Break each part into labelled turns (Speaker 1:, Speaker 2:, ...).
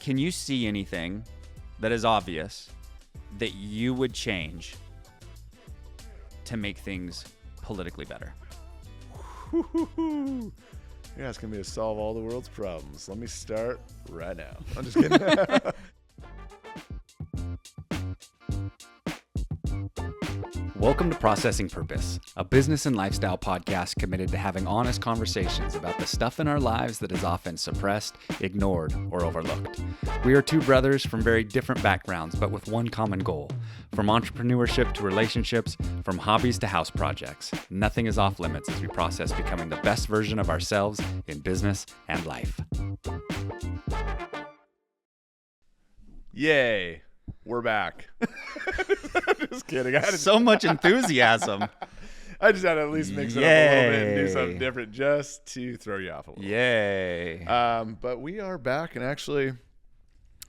Speaker 1: can you see anything that is obvious that you would change to make things politically better?
Speaker 2: You're asking me to solve all the world's problems. Let me start right now. I'm just kidding.
Speaker 1: Welcome to Processing Purpose, a business and lifestyle podcast committed to having honest conversations about the stuff in our lives that is often suppressed, ignored, or overlooked. We are two brothers from very different backgrounds, but with one common goal. From entrepreneurship to relationships, from hobbies to house projects, nothing is off limits as we process becoming the best version of ourselves in business and life.
Speaker 2: Yay. We're back. Just kidding.
Speaker 1: So much enthusiasm.
Speaker 2: I just had to at least mix it up a little bit and do something different just to throw you off a little.
Speaker 1: Yay.
Speaker 2: But we are back, and actually,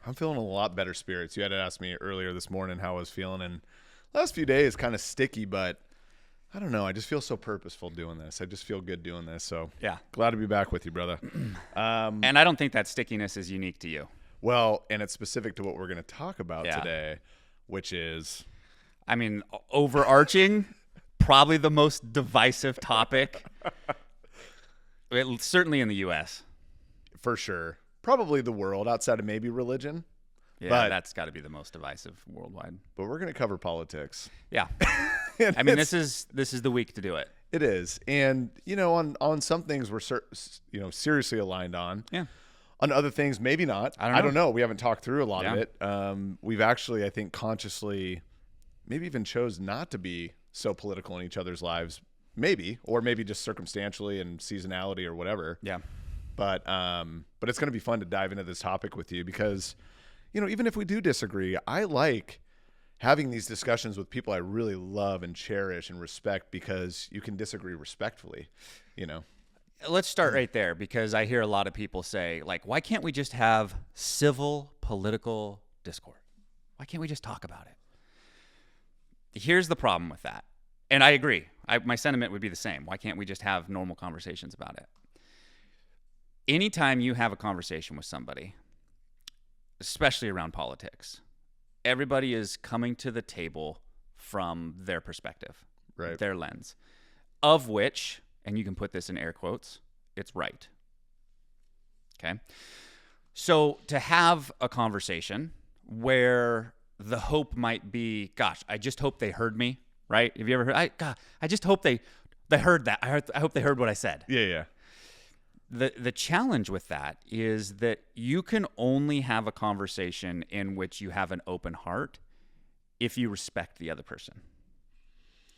Speaker 2: I'm feeling a lot better spirits. You had asked me earlier this morning how I was feeling, and last few days kind of sticky, but I don't know. I just feel so purposeful doing this. I just feel good doing this. So
Speaker 1: yeah,
Speaker 2: glad to be back with you, brother.
Speaker 1: And I don't think that stickiness is unique to you.
Speaker 2: Well, and it's specific to what we're going to talk about today, which is,
Speaker 1: I mean, overarching, probably the most divisive topic, certainly in the U.S.
Speaker 2: For sure. Probably the world, outside of maybe religion.
Speaker 1: Yeah,
Speaker 2: but
Speaker 1: that's got to be the most divisive worldwide.
Speaker 2: But we're going to cover politics.
Speaker 1: Yeah. I mean, this is the week to do it.
Speaker 2: It is. And, you know, on some things we're seriously aligned on.
Speaker 1: Yeah.
Speaker 2: On other things, maybe not. I don't know. We haven't talked through a lot of it. We've actually, I think, consciously maybe even chose not to be so political in each other's lives. Maybe. Or maybe just circumstantially and seasonality or whatever.
Speaker 1: Yeah.
Speaker 2: But it's going to be fun to dive into this topic with you because, you know, even if we do disagree, I like having these discussions with people I really love and cherish and respect because you can disagree respectfully, you know.
Speaker 1: Let's start right there because I hear a lot of people say, like, why can't we just have civil political discourse? Why can't we just talk about it? Here's the problem with that. And I agree. My sentiment would be the same. Why can't we just have normal conversations about it? Anytime you have a conversation with somebody, especially around politics, everybody is coming to the table from their perspective,
Speaker 2: right?
Speaker 1: Their lens, of which, and you can put this in air quotes, it's right. Okay? So to have a conversation where the hope might be, gosh, I just hope they heard me, right? Have you ever heard, I just hope they heard that. I hope they heard what I said.
Speaker 2: Yeah.
Speaker 1: The challenge with that is that you can only have a conversation in which you have an open heart if you respect the other person.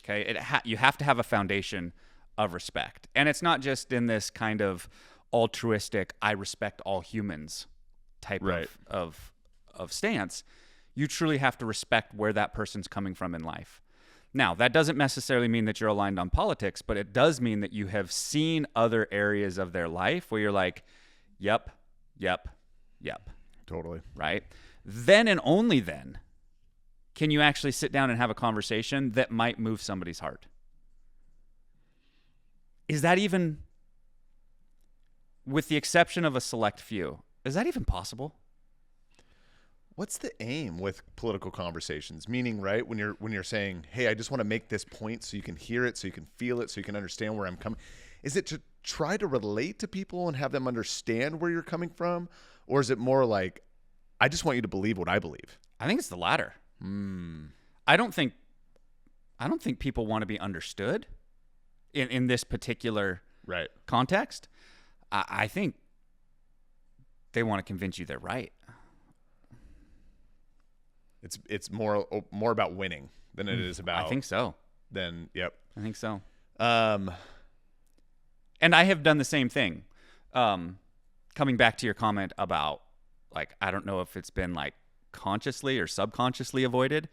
Speaker 1: Okay? You have to have a foundation of respect. And it's not just in this kind of altruistic, I respect all humans type of stance. You truly have to respect where that person's coming from in life. Now, that doesn't necessarily mean that you're aligned on politics, but it does mean that you have seen other areas of their life where you're like, yep.
Speaker 2: Totally.
Speaker 1: Right? Then and only then can you actually sit down and have a conversation that might move somebody's heart. Is that even, with the exception of a select few, is that even possible?
Speaker 2: What's the aim with political conversations? Meaning, right, when you're saying, hey, I just want to make this point so you can hear it, so you can feel it, so you can understand where I'm coming. Is it to try to relate to people and have them understand where you're coming from? Or is it more like, I just want you to believe what I believe?
Speaker 1: I think it's the latter. I don't think people want to be understood in this particular context. I think they want to convince you they're right.
Speaker 2: It's more about winning than it is about.
Speaker 1: I think so.
Speaker 2: Yep.
Speaker 1: I think so. And I have done the same thing. Coming back to your comment about, like, I don't know if it's been like consciously or subconsciously avoided.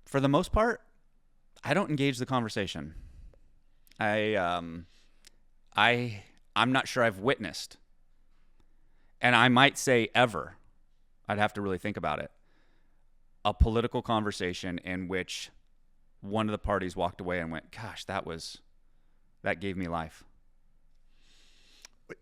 Speaker 1: For the most part, I don't engage the conversation. I'm not sure I've witnessed, and I might say ever, I'd have to really think about it, a political conversation in which one of the parties walked away and went, gosh, that gave me life.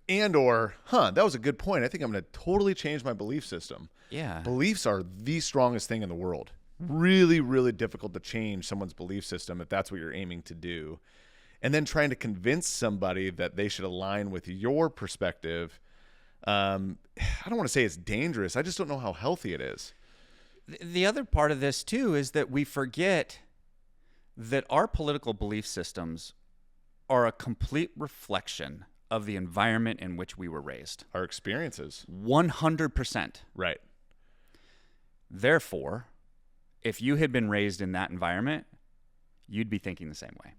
Speaker 2: And or, that was a good point. I think I'm going to totally change my belief system.
Speaker 1: Yeah.
Speaker 2: Beliefs are the strongest thing in the world. Really, really difficult to change someone's belief system if that's what you're aiming to do. And then trying to convince somebody that they should align with your perspective, I don't want to say it's dangerous. I just don't know how healthy it is.
Speaker 1: The other part of this, too, is that we forget that our political belief systems are a complete reflection of the environment in which we were raised.
Speaker 2: Our experiences.
Speaker 1: 100%.
Speaker 2: Right.
Speaker 1: Therefore, if you had been raised in that environment, you'd be thinking the same way.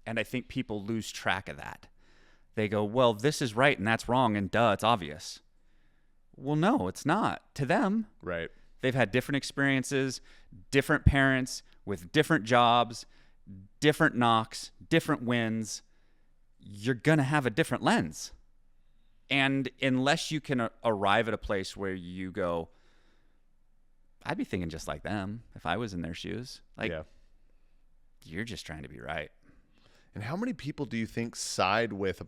Speaker 1: And I think people lose track of that. They go, well, this is right and that's wrong, and duh, it's obvious. Well, no, it's not. To them,
Speaker 2: Right.
Speaker 1: they've had different experiences, different parents with different jobs, different knocks, different wins. You're going to have a different lens. And unless you can arrive at a place where you go, I'd be thinking just like them if I was in their shoes. Like,
Speaker 2: Yeah.
Speaker 1: you're just trying to be right.
Speaker 2: And how many people do you think side with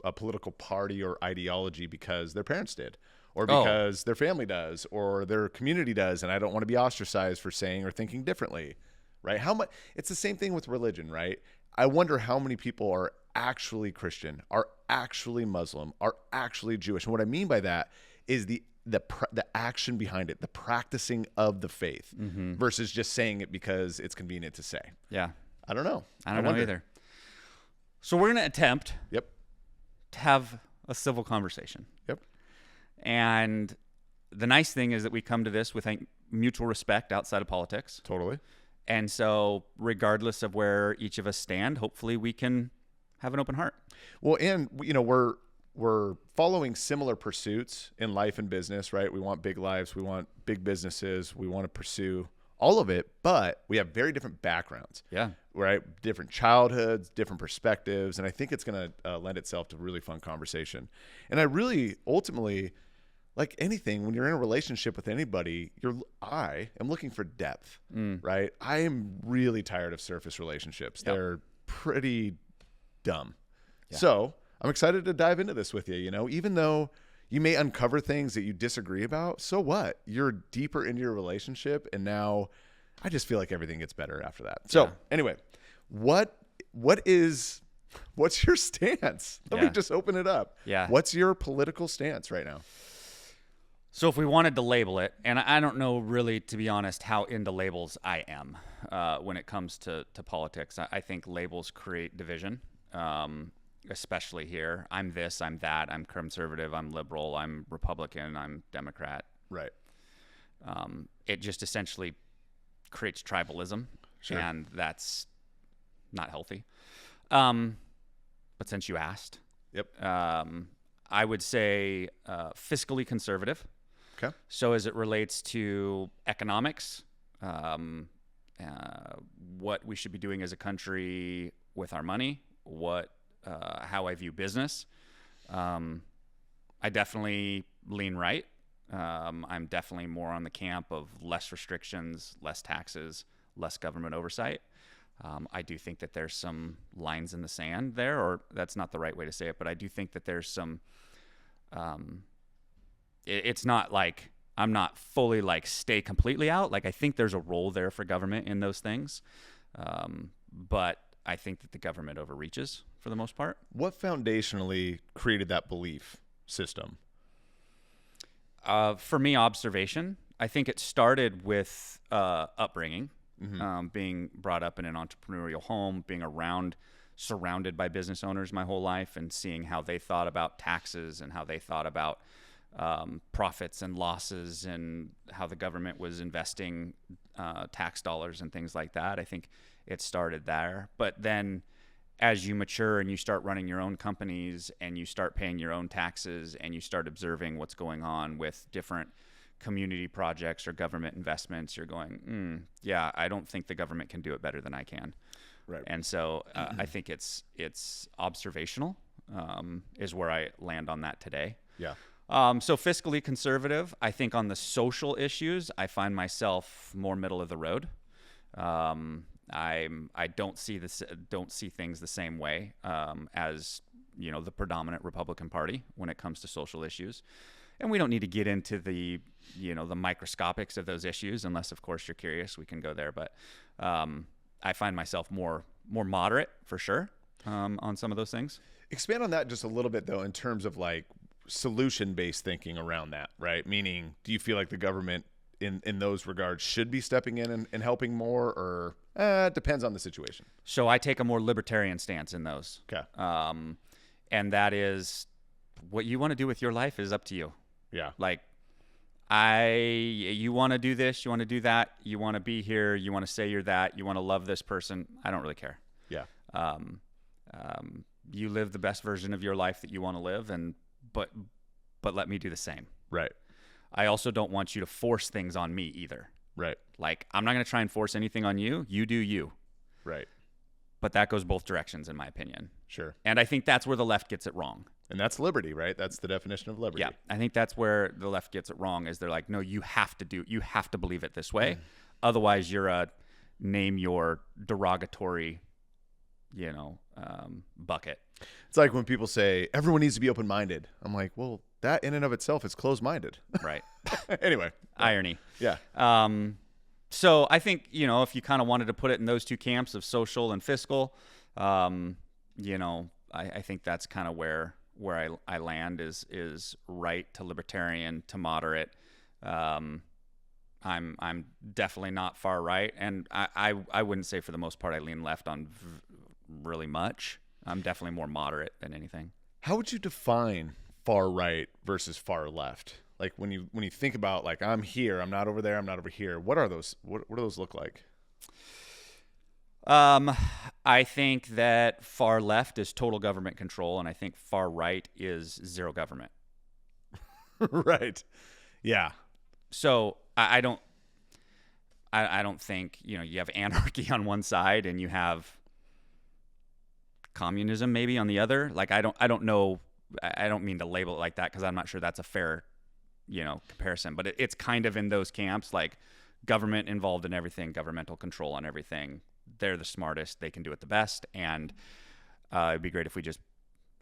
Speaker 2: a political party or ideology because their parents did, or because their family does, or their community does, and I don't want to be ostracized for saying or thinking differently, right? How much? It's the same thing with religion, right? I wonder how many people are actually Christian, are actually Muslim, are actually Jewish. And what I mean by that is the action behind it, the practicing of the faith, versus just saying it because it's convenient to say.
Speaker 1: Yeah.
Speaker 2: I don't know.
Speaker 1: I don't know
Speaker 2: wonder.
Speaker 1: either. So we're going to attempt
Speaker 2: Yep.
Speaker 1: to have a civil conversation.
Speaker 2: Yep.
Speaker 1: And the nice thing is that we come to this with mutual respect outside of politics.
Speaker 2: Totally.
Speaker 1: And so regardless of where each of us stand, hopefully we can have an open heart.
Speaker 2: Well, and we're following similar pursuits in life and business, right? We want big lives, we want big businesses, we want to pursue all of it, but we have very different backgrounds.
Speaker 1: Yeah.
Speaker 2: Right? Different childhoods, different perspectives, and I think it's going to lend itself to really fun conversation. And I really ultimately, like anything, when you're in a relationship with anybody, I am looking for depth, right? I am really tired of surface relationships.
Speaker 1: Yep.
Speaker 2: They're pretty dumb.
Speaker 1: Yeah.
Speaker 2: So I'm excited to dive into this with you. Even though you may uncover things that you disagree about, so what? You're deeper into your relationship, and now I just feel like everything gets better after that. So anyway, what's your stance? Let me just open it up.
Speaker 1: Yeah.
Speaker 2: What's your political stance right now?
Speaker 1: So if we wanted to label it, and I don't know really, to be honest, how into labels I am when it comes to politics. I think labels create division, especially here. I'm this, I'm that, I'm conservative, I'm liberal, I'm Republican, I'm Democrat.
Speaker 2: Right.
Speaker 1: It just essentially creates tribalism, and that's not healthy. But since you asked,
Speaker 2: Yep.
Speaker 1: I would say fiscally conservative.
Speaker 2: Okay.
Speaker 1: So as it relates to economics, what we should be doing as a country with our money, how I view business, I definitely lean right. I'm definitely more on the camp of less restrictions, less taxes, less government oversight. I do think that there's some lines in the sand there, or that's not the right way to say it, but I do think that there's some, it's not like I'm not fully like stay completely out. Like I think there's a role there for government in those things. But I think that the government overreaches for the most part.
Speaker 2: What foundationally created that belief system?
Speaker 1: For me, observation. I think it started with upbringing, being brought up in an entrepreneurial home, being surrounded by business owners my whole life, and seeing how they thought about taxes and how they thought about profits and losses and how the government was investing tax dollars and things like that. I think it started there. But then as you mature and you start running your own companies and you start paying your own taxes and you start observing what's going on with different community projects or government investments, you're going, yeah, I don't think the government can do it better than I can.
Speaker 2: Right.
Speaker 1: And so I think it's observational is where I land on that today.
Speaker 2: Yeah.
Speaker 1: So fiscally conservative. I think on the social issues, I find myself more middle of the road. I don't see things the same way as the predominant Republican Party when it comes to social issues. And we don't need to get into the microscopics of those issues, unless, of course, you're curious. We can go there. But I find myself more moderate, for sure, on some of those things.
Speaker 2: Expand on that just a little bit, though, in terms of like solution-based thinking around that, right? Meaning, do you feel like the government in those regards should be stepping in and helping more, or it depends on the situation?
Speaker 1: So I take a more libertarian stance in those.
Speaker 2: Okay.
Speaker 1: And that is, what you want to do with your life is up to you.
Speaker 2: Yeah.
Speaker 1: Like, you want to do this, you want to do that, you want to be here, you want to say you're that, you want to love this person. I don't really care.
Speaker 2: Yeah.
Speaker 1: You live the best version of your life that you want to live, but let me do the same.
Speaker 2: Right.
Speaker 1: I also don't want you to force things on me either.
Speaker 2: Right.
Speaker 1: Like, I'm not going to try and force anything on you. You do you.
Speaker 2: Right.
Speaker 1: But that goes both directions, in my opinion.
Speaker 2: Sure.
Speaker 1: And I think that's where the left gets it wrong.
Speaker 2: And that's liberty, right? That's the definition of liberty.
Speaker 1: Yeah, I think that's where the left gets it wrong. Is they're like, no, you have to believe it this way, otherwise you're a name your derogatory, bucket.
Speaker 2: It's like when people say everyone needs to be open-minded. I'm like, well, that in and of itself is closed-minded.
Speaker 1: Right.
Speaker 2: Anyway,
Speaker 1: irony.
Speaker 2: Yeah.
Speaker 1: So I think if you kind of wanted to put it in those two camps of social and fiscal, I think that's kind of where I land is right to libertarian to moderate. I'm definitely not far right, and I wouldn't say for the most part I lean left on really much. I'm definitely more moderate than anything.
Speaker 2: How would you define far right versus far left? Like when you think about like I'm here, I'm not over there, I'm not over here. What are those? What do those look like?
Speaker 1: I think that far left is total government control, and I think far right is zero government.
Speaker 2: Right. Yeah.
Speaker 1: So I don't think you have anarchy on one side and you have communism maybe on the other. Like I don't know. I don't mean to label it like that because I'm not sure that's a fair comparison. But it's kind of in those camps, like government involved in everything, governmental control on everything. They're the smartest. They can do it the best. And it'd be great if we just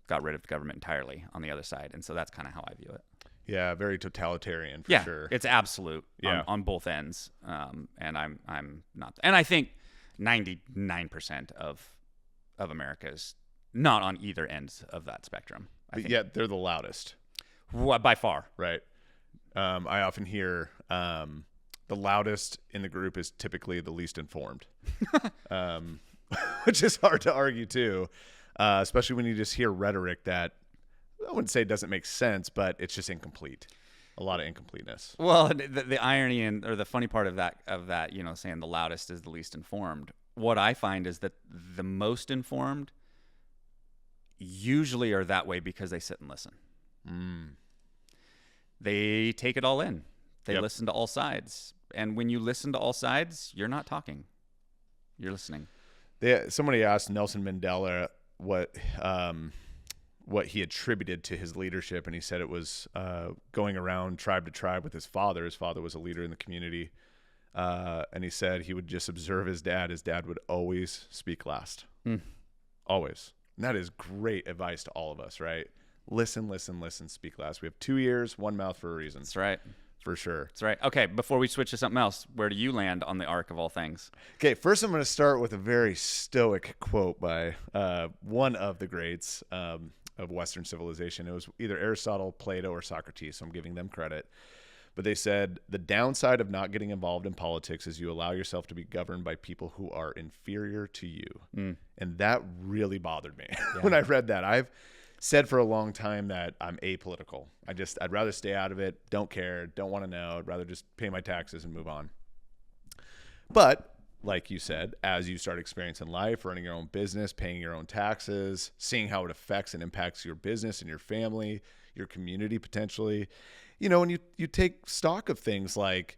Speaker 1: got rid of the government entirely on the other side. And so that's kind of how I view it.
Speaker 2: Yeah, very totalitarian for sure.
Speaker 1: It's absolute on both ends. And I'm not. And I think 99% of America is not on either ends of that spectrum.
Speaker 2: But yet they're the loudest.
Speaker 1: By far.
Speaker 2: Right. I often hear the loudest in the group is typically the least informed, which is hard to argue too, especially when you just hear rhetoric that I wouldn't say doesn't make sense, but it's just incomplete. A lot of incompleteness.
Speaker 1: Well, the irony or the funny part of that, saying the loudest is the least informed. What I find is that the most informed usually are that way because they sit and listen. They take it all in. They listen to all sides. And when you listen to all sides, you're not talking. You're listening.
Speaker 2: Somebody asked Nelson Mandela what he attributed to his leadership, and he said it was going around tribe to tribe with his father. His father was a leader in the community. And he said he would just observe his dad. His dad would always speak last. Always. And that is great advice to all of us, right? Listen, speak last. We have 2 ears, one mouth for a reason.
Speaker 1: That's right.
Speaker 2: For sure.
Speaker 1: That's right. Okay, before we switch to something else, where do you land on the arc of all things?
Speaker 2: Okay, first I'm going to start with a very stoic quote by one of the greats of Western civilization. It was either Aristotle, Plato, or Socrates, so I'm giving them credit. But they said, the downside of not getting involved in politics is you allow yourself to be governed by people who are inferior to you. And that really bothered me when I read that. I've said for a long time that I'm apolitical. I'd rather stay out of it, don't care, don't want to know. I'd rather just pay my taxes and move on. But like you said, as you start experiencing life, running your own business, paying your own taxes, seeing how it affects and impacts your business and your family, your community potentially, and you take stock of things like,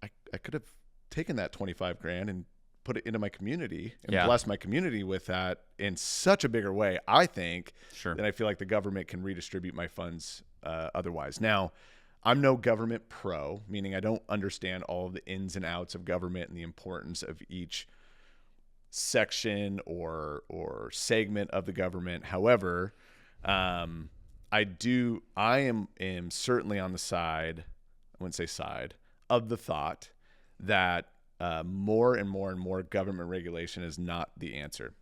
Speaker 2: I could have taken that $25,000 and put it into my community and bless my community with that in such a bigger way, I think, than I feel like the government can redistribute my funds otherwise. Now, I'm no government pro, meaning I don't understand all of the ins and outs of government and the importance of each section or segment of the government. However, I am certainly on the side, I wouldn't say side, of the thought that more and more and more government regulation is not the answer.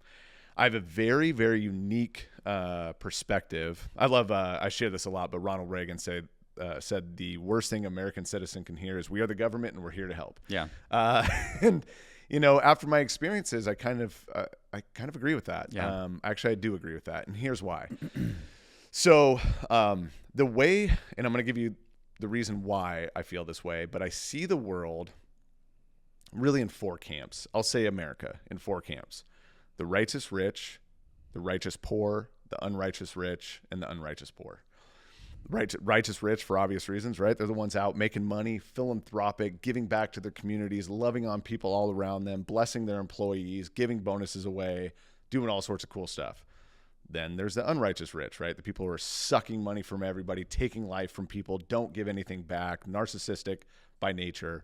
Speaker 2: I have a very, very unique perspective. I share this a lot, but Ronald Reagan said the worst thing an American citizen can hear is, "We are the government and we're here to help."
Speaker 1: Yeah.
Speaker 2: And after my experiences, I kind of agree with that.
Speaker 1: Yeah.
Speaker 2: Actually, I do agree with that, and here's why. So the way, and I'm going to give you the reason why I feel this way, but I see the world really in 4 camps. I'll say America in 4 camps: the righteous rich, the righteous poor, the unrighteous rich, and the unrighteous poor. Righteous rich for obvious reasons, right? They're the ones out making money, philanthropic, giving back to their communities, loving on people all around them, blessing their employees, giving bonuses away, doing all sorts of cool stuff. Then there's the unrighteous rich, right? The people who are sucking money from everybody, taking life from people, don't give anything back, narcissistic by nature.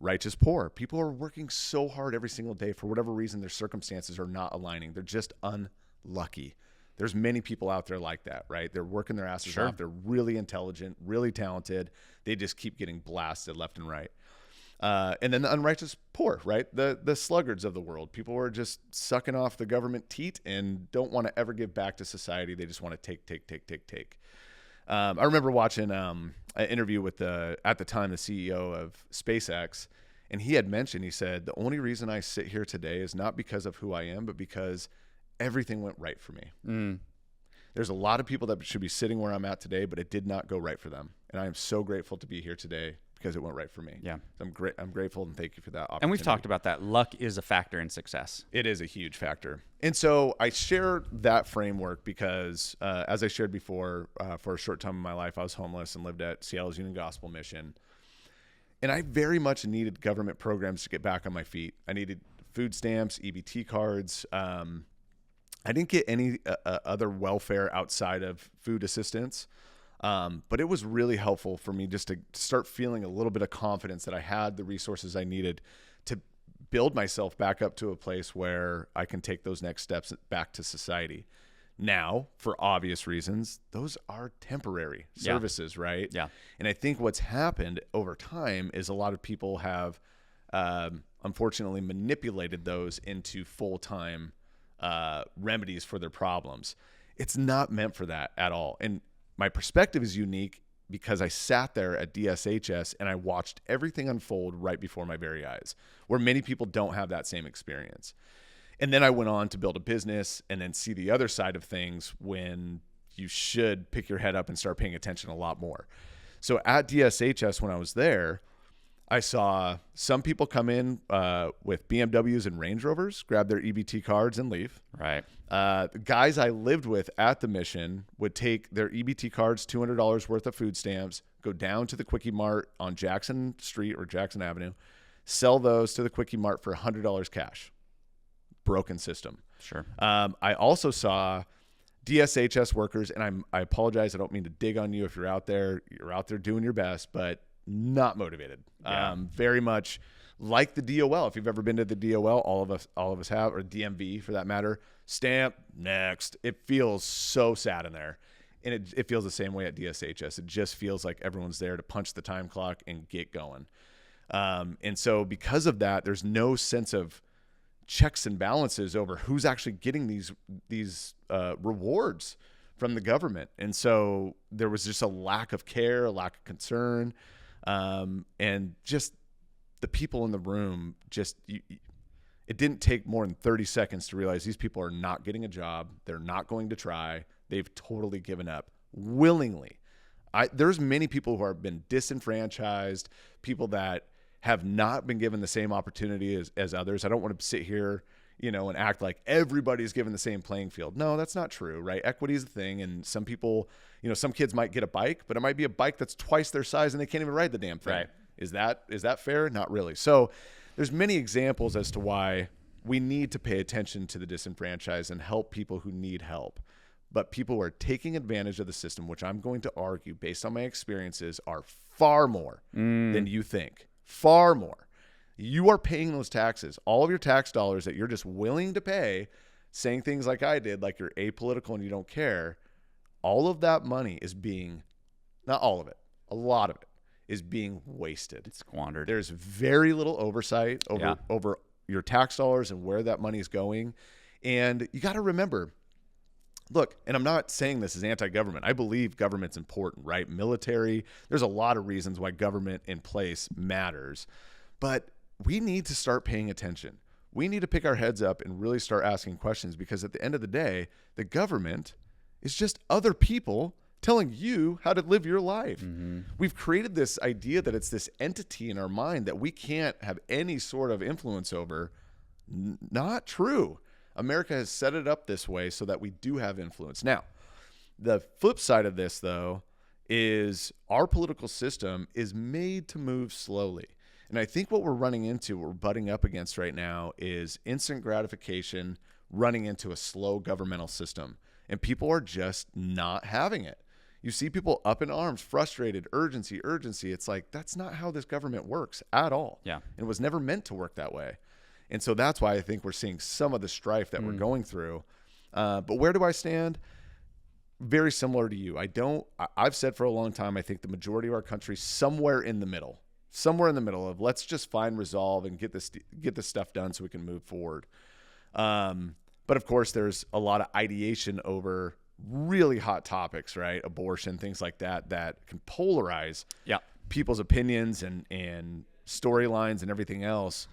Speaker 2: Righteous poor. People are working so hard every single day. For whatever reason, their circumstances are not aligning. They're just unlucky. There's many people out there like that, right? They're working their asses off. They're really intelligent, really talented. They just keep getting blasted left and right. And then the unrighteous poor, right? The sluggards of the world. People who are just sucking off the government teat and don't want to ever give back to society. They just want to take. I remember watching an interview with at the time, the CEO of SpaceX, and he had mentioned, he said, "The only reason I sit here today is not because of who I am, but because everything went right for me." There's a lot of people that should be sitting where I'm at today, but it did not go right for them. And I am so grateful to be here today because it went right for me.
Speaker 1: Yeah.
Speaker 2: So I'm grateful, and thank you for that opportunity.
Speaker 1: And we've talked about that. Luck is a factor in success.
Speaker 2: It is a huge factor. And so I share that framework because, as I shared before, for a short time in my life, I was homeless and lived at Seattle's Union Gospel Mission. And I very much needed government programs to get back on my feet. I needed food stamps, EBT cards. I didn't get any other welfare outside of food assistance. But it was really helpful for me just to start feeling a little bit of confidence that I had the resources I needed to build myself back up to a place where I can take those next steps back to society. Now, for obvious reasons, those are temporary services, right?
Speaker 1: Yeah.
Speaker 2: And I think what's happened over time is a lot of people have, unfortunately, manipulated those into full-time remedies for their problems. It's not meant for that at all. And my perspective is unique because I sat there at DSHS and I watched everything unfold right before my very eyes, where many people don't have that same experience. And then I went on to build a business and then see the other side of things when you should pick your head up and start paying attention a lot more. So at DSHS, when I was there, I saw some people come in with BMWs and Range Rovers, grab their EBT cards and leave.
Speaker 1: Right.
Speaker 2: The guys I lived with at the mission would take their EBT cards, $200 worth of food stamps, go down to the Quickie Mart on Jackson Street or Jackson Avenue, sell those to the Quickie Mart for $100 cash. Broken system.
Speaker 1: Sure.
Speaker 2: I also saw DSHS workers, and I apologize, I don't mean to dig on you if you're out there doing your best, but not motivated.
Speaker 1: Yeah.
Speaker 2: Very much like the DOL. If you've ever been to the DOL, all of us have, or DMV for that matter. Stamp, next. It feels so sad in there. And it feels the same way at DSHS. It just feels like everyone's there to punch the time clock and get going. And so because of that, there's no sense of checks and balances over who's actually getting these rewards from the government. And so there was just a lack of care, a lack of concern, and just the people in the room, it didn't take more than 30 seconds to realize these people are not getting a job. They're not going to try. They've totally given up willingly. There's many people who have been disenfranchised, people that have not been given the same opportunity as others. I don't want to sit here, and act like everybody's given the same playing field. No, that's not true, right? Equity is the thing. And some people, some kids might get a bike, but it might be a bike that's twice their size and they can't even ride the damn thing.
Speaker 1: Right.
Speaker 2: Is that fair? Not really. So there's many examples as to why we need to pay attention to the disenfranchised and help people who need help. But people who are taking advantage of the system, which I'm going to argue based on my experiences, are far more than you think. Far more. You are paying those taxes. All of your tax dollars that you're just willing to pay, saying things like I did, like you're apolitical and you don't care, all of that money is being, not all of it, a lot of it is being wasted.
Speaker 1: It's squandered.
Speaker 2: There's very little oversight over your tax dollars and where that money is going. And you got to remember, look, and I'm not saying this is anti-government. I believe government's important, right? Military, there's a lot of reasons why government in place matters. But we need to start paying attention. We need to pick our heads up and really start asking questions, because at the end of the day, the government is just other people telling you how to live your life. Mm-hmm. We've created this idea that it's this entity in our mind that we can't have any sort of influence over. Not true. America has set it up this way so that we do have influence. Now, the flip side of this, though, is our political system is made to move slowly. And I think what we're running into, what we're butting up against right now, is instant gratification running into a slow governmental system. And people are just not having it. You see people up in arms, frustrated, urgency. It's like, that's not how this government works at all.
Speaker 1: Yeah.
Speaker 2: And it was never meant to work that way. And so that's why I think we're seeing some of the strife that we're going through. But where do I stand? Very similar to you. I've said for a long time, I think the majority of our country somewhere in the middle of let's just find resolve and get this stuff done so we can move forward. But of course, there's a lot of ideation over really hot topics, right? Abortion, things like that can polarize people's opinions and storylines and everything else.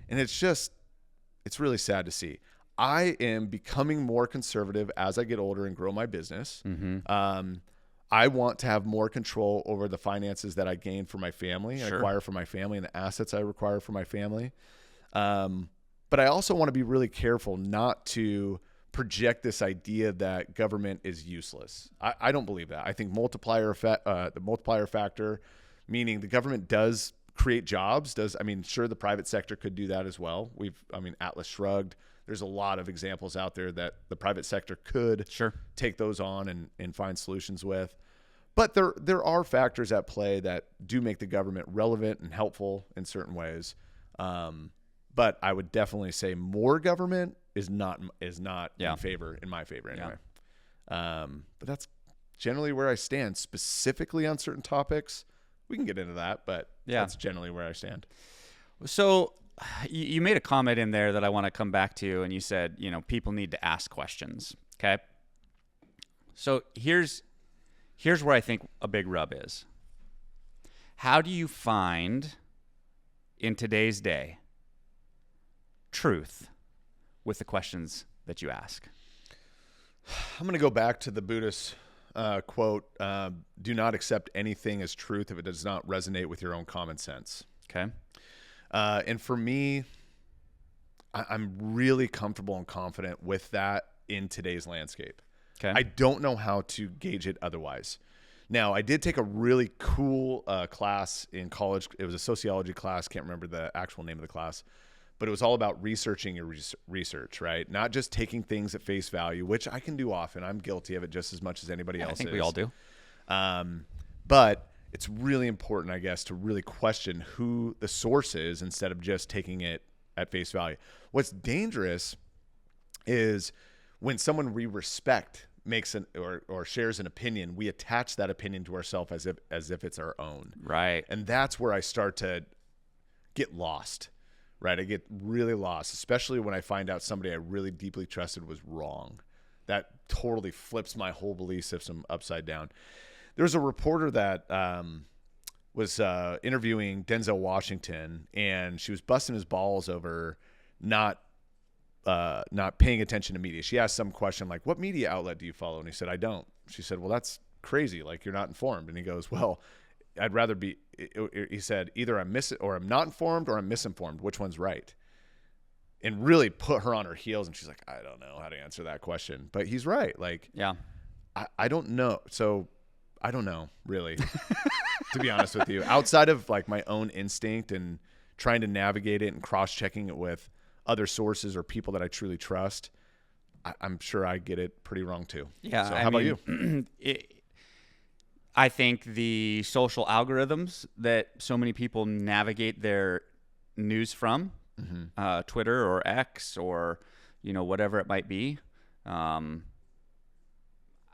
Speaker 2: And it's really sad to see. I am becoming more conservative as I get older and grow my business. Mm-hmm. I want to have more control over the finances that I gain for my family and acquire for my family, and the assets I require for my family. But I also want to be really careful not to project this idea that government is useless. I don't believe that. I think the multiplier factor, meaning the government does create jobs, sure, the private sector could do that as well. Atlas Shrugged. There's a lot of examples out there that the private sector could take those on and find solutions with. But there are factors at play that do make the government relevant and helpful in certain ways. But I would definitely say more government is not in my favor anyway. Yeah. But that's generally where I stand, specifically on certain topics. We can get into that, but that's generally where I stand.
Speaker 1: So you made a comment in there that I want to come back to, and you said, people need to ask questions. Okay. So here's where I think a big rub is. How do you find, in today's day, truth with the questions that you ask?
Speaker 2: I'm going to go back to the Buddhist quote, do not accept anything as truth if it does not resonate with your own common sense.
Speaker 1: Okay.
Speaker 2: And for me, I'm really comfortable and confident with that in today's landscape.
Speaker 1: Okay.
Speaker 2: I don't know how to gauge it otherwise. Now, I did take a really cool class in college. It was a sociology class. Can't remember the actual name of the class. But it was all about researching your research, right? Not just taking things at face value, which I can do often. I'm guilty of it just as much as anybody else is.
Speaker 1: I think we all do.
Speaker 2: But it's really important, I guess, to really question who the source is instead of just taking it at face value. What's dangerous is when someone we respect makes or shares an opinion, we attach that opinion to ourselves as if it's our own.
Speaker 1: Right.
Speaker 2: And that's where I start to get lost. Right, I get really lost, especially when I find out somebody I really deeply trusted was wrong. That totally flips my whole belief system upside down. There's a reporter that was interviewing Denzel Washington, and she was busting his balls over not paying attention to media. She asked some question like, "What media outlet do you follow?" And he said, "I don't." She said, "Well, that's crazy. Like, you're not informed." And he goes, "Well, I'd rather be," he said, "either I'm not informed or I'm misinformed. Which one's right?" And really put her on her heels. And she's like, "I don't know how to answer that question." But he's right. Like, I don't know. So I don't know, really, to be honest with you. Outside of like my own instinct and trying to navigate it and cross-checking it with other sources or people that I truly trust, I'm sure I get it pretty wrong too.
Speaker 1: Yeah.
Speaker 2: So how about you?
Speaker 1: I think the social algorithms that so many people navigate their news from, Twitter or X or, whatever it might be.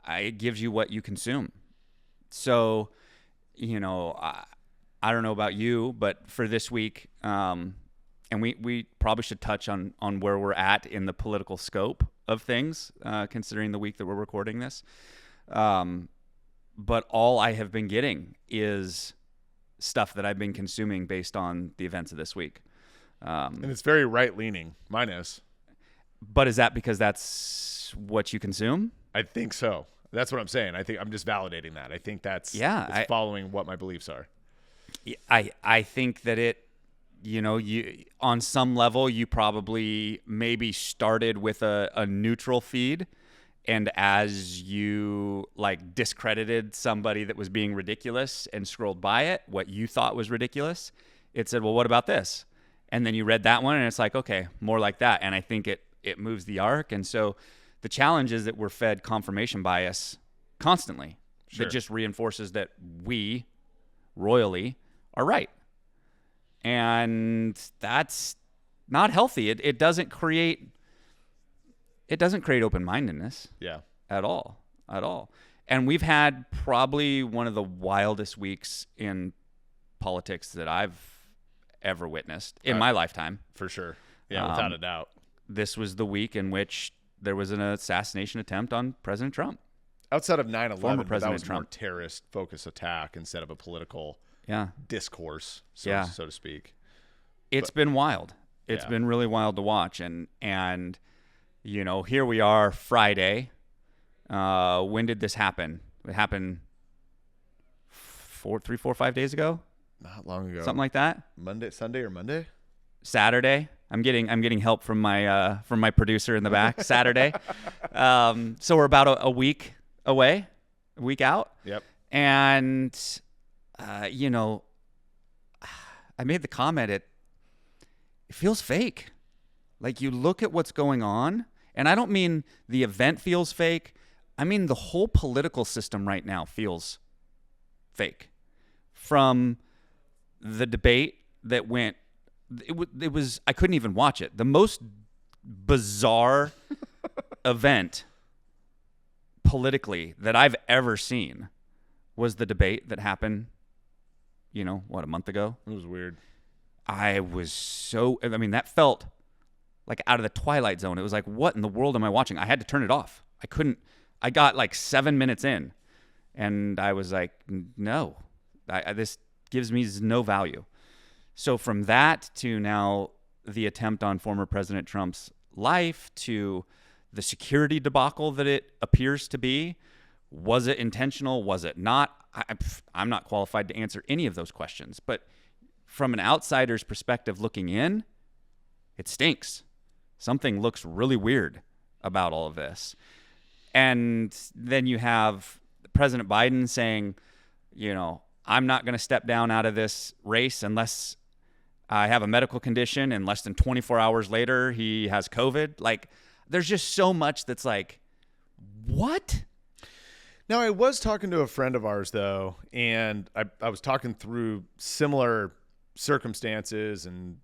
Speaker 1: It gives you what you consume. So, I don't know about you, but for this week, and we probably should touch on where we're at in the political scope of things, considering the week that we're recording this. But all I have been getting is stuff that I've been consuming based on the events of this week.
Speaker 2: And it's very right-leaning. Mine is.
Speaker 1: But is that because that's what you consume?
Speaker 2: I think so. That's what I'm saying. I think I'm just validating that. I think it's following what my beliefs are.
Speaker 1: I think that it, you on some level, you probably maybe started with a neutral feed. And as you discredited somebody that was being ridiculous and scrolled by it, what you thought was ridiculous, it said, well, what about this? And then you read that one and it's like, okay, more like that. And I think it moves the arc. And so the challenge is that we're fed confirmation bias constantly. Sure. That just reinforces that we royally are right. And that's not healthy. It doesn't create open-mindedness.
Speaker 2: Yeah.
Speaker 1: At all. And we've had probably one of the wildest weeks in politics that I've ever witnessed in my lifetime.
Speaker 2: For sure. Yeah, without a doubt.
Speaker 1: This was the week in which there was an assassination attempt on President Trump.
Speaker 2: Outside of 9/11,
Speaker 1: Former
Speaker 2: that
Speaker 1: President
Speaker 2: was
Speaker 1: Trump.
Speaker 2: more terrorist-focused attack instead of a political discourse, so to speak.
Speaker 1: It's been wild. It's been really wild to watch. And here we are Friday. When did this happen? It happened 3, 4, 5 days ago?
Speaker 2: Not long ago.
Speaker 1: Something like that?
Speaker 2: Sunday or Monday?
Speaker 1: Saturday. I'm getting help from my producer in the back. Saturday. So we're about a week away, a week out.
Speaker 2: Yep.
Speaker 1: And I made the comment, it feels fake. Like, you look at what's going on, and I don't mean the event feels fake. I mean the whole political system right now feels fake. From the debate that went, it was I couldn't even watch it. The most bizarre event politically that I've ever seen was the debate that happened, a month ago?
Speaker 2: It was weird.
Speaker 1: That felt like out of the Twilight Zone. It was like, what in the world am I watching? I had to turn it off. I got 7 minutes in and I was like, no, this gives me no value. So from that to now the attempt on former President Trump's life to the security debacle that it appears to be, was it intentional? Was it not? I'm not qualified to answer any of those questions. But from an outsider's perspective looking in, it stinks. Something looks really weird about all of this. And then you have President Biden saying, I'm not going to step down out of this race unless I have a medical condition, and less than 24 hours later, he has COVID. Like, there's just so much that's like, what?
Speaker 2: Now, I was talking to a friend of ours, though, and I was talking through similar circumstances and,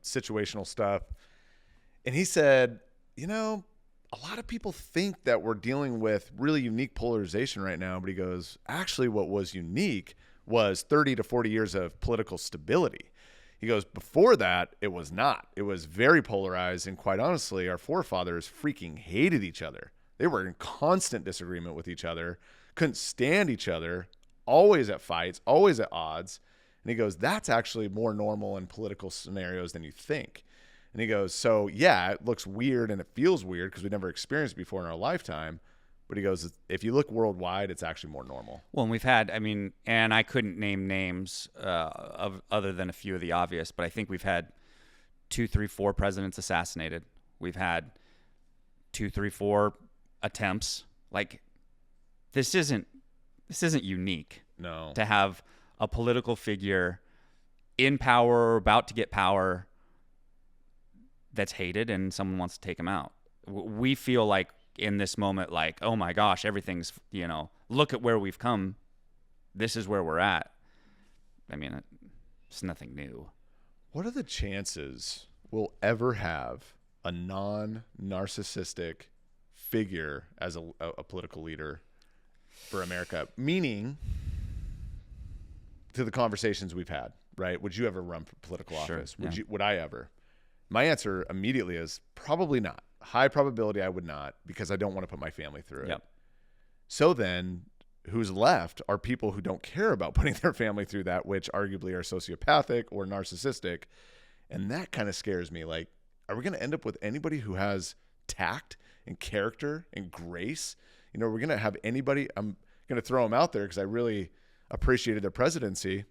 Speaker 2: situational stuff. And he said, a lot of people think that we're dealing with really unique polarization right now. But he goes, actually, what was unique was 30 to 40 years of political stability. He goes, before that, it was not. It was very polarized. And quite honestly, our forefathers freaking hated each other. They were in constant disagreement with each other, couldn't stand each other, always at fights, always at odds. And he goes, that's actually more normal in political scenarios than you think. And he goes, so yeah, it looks weird and it feels weird because we never experienced it before in our lifetime. But he goes, if you look worldwide, it's actually more normal.
Speaker 1: Well, and we've had, and I couldn't name names of other than a few of the obvious, but I think we've had 2, 3, 4 presidents assassinated. We've had 2, 3, 4 attempts. Like, this isn't unique.
Speaker 2: No.
Speaker 1: To have a political figure in power or about to get power that's hated and someone wants to take him out. We feel like in this moment, like, oh my gosh, everything's, look at where we've come. This is where we're at. It's nothing new.
Speaker 2: What are the chances we'll ever have a non-narcissistic figure as a political leader for America? Meaning, to the conversations we've had, right? Would you ever run for political office? Would I ever? My answer immediately is probably not. High probability I would not, because I don't want to put my family through it.
Speaker 1: Yep.
Speaker 2: So then who's left are people who don't care about putting their family through that, which arguably are sociopathic or narcissistic. And that kind of scares me. Like, are we going to end up with anybody who has tact and character and grace? You know, we're going to have anybody, I'm going to throw them out there because I really appreciated their presidency.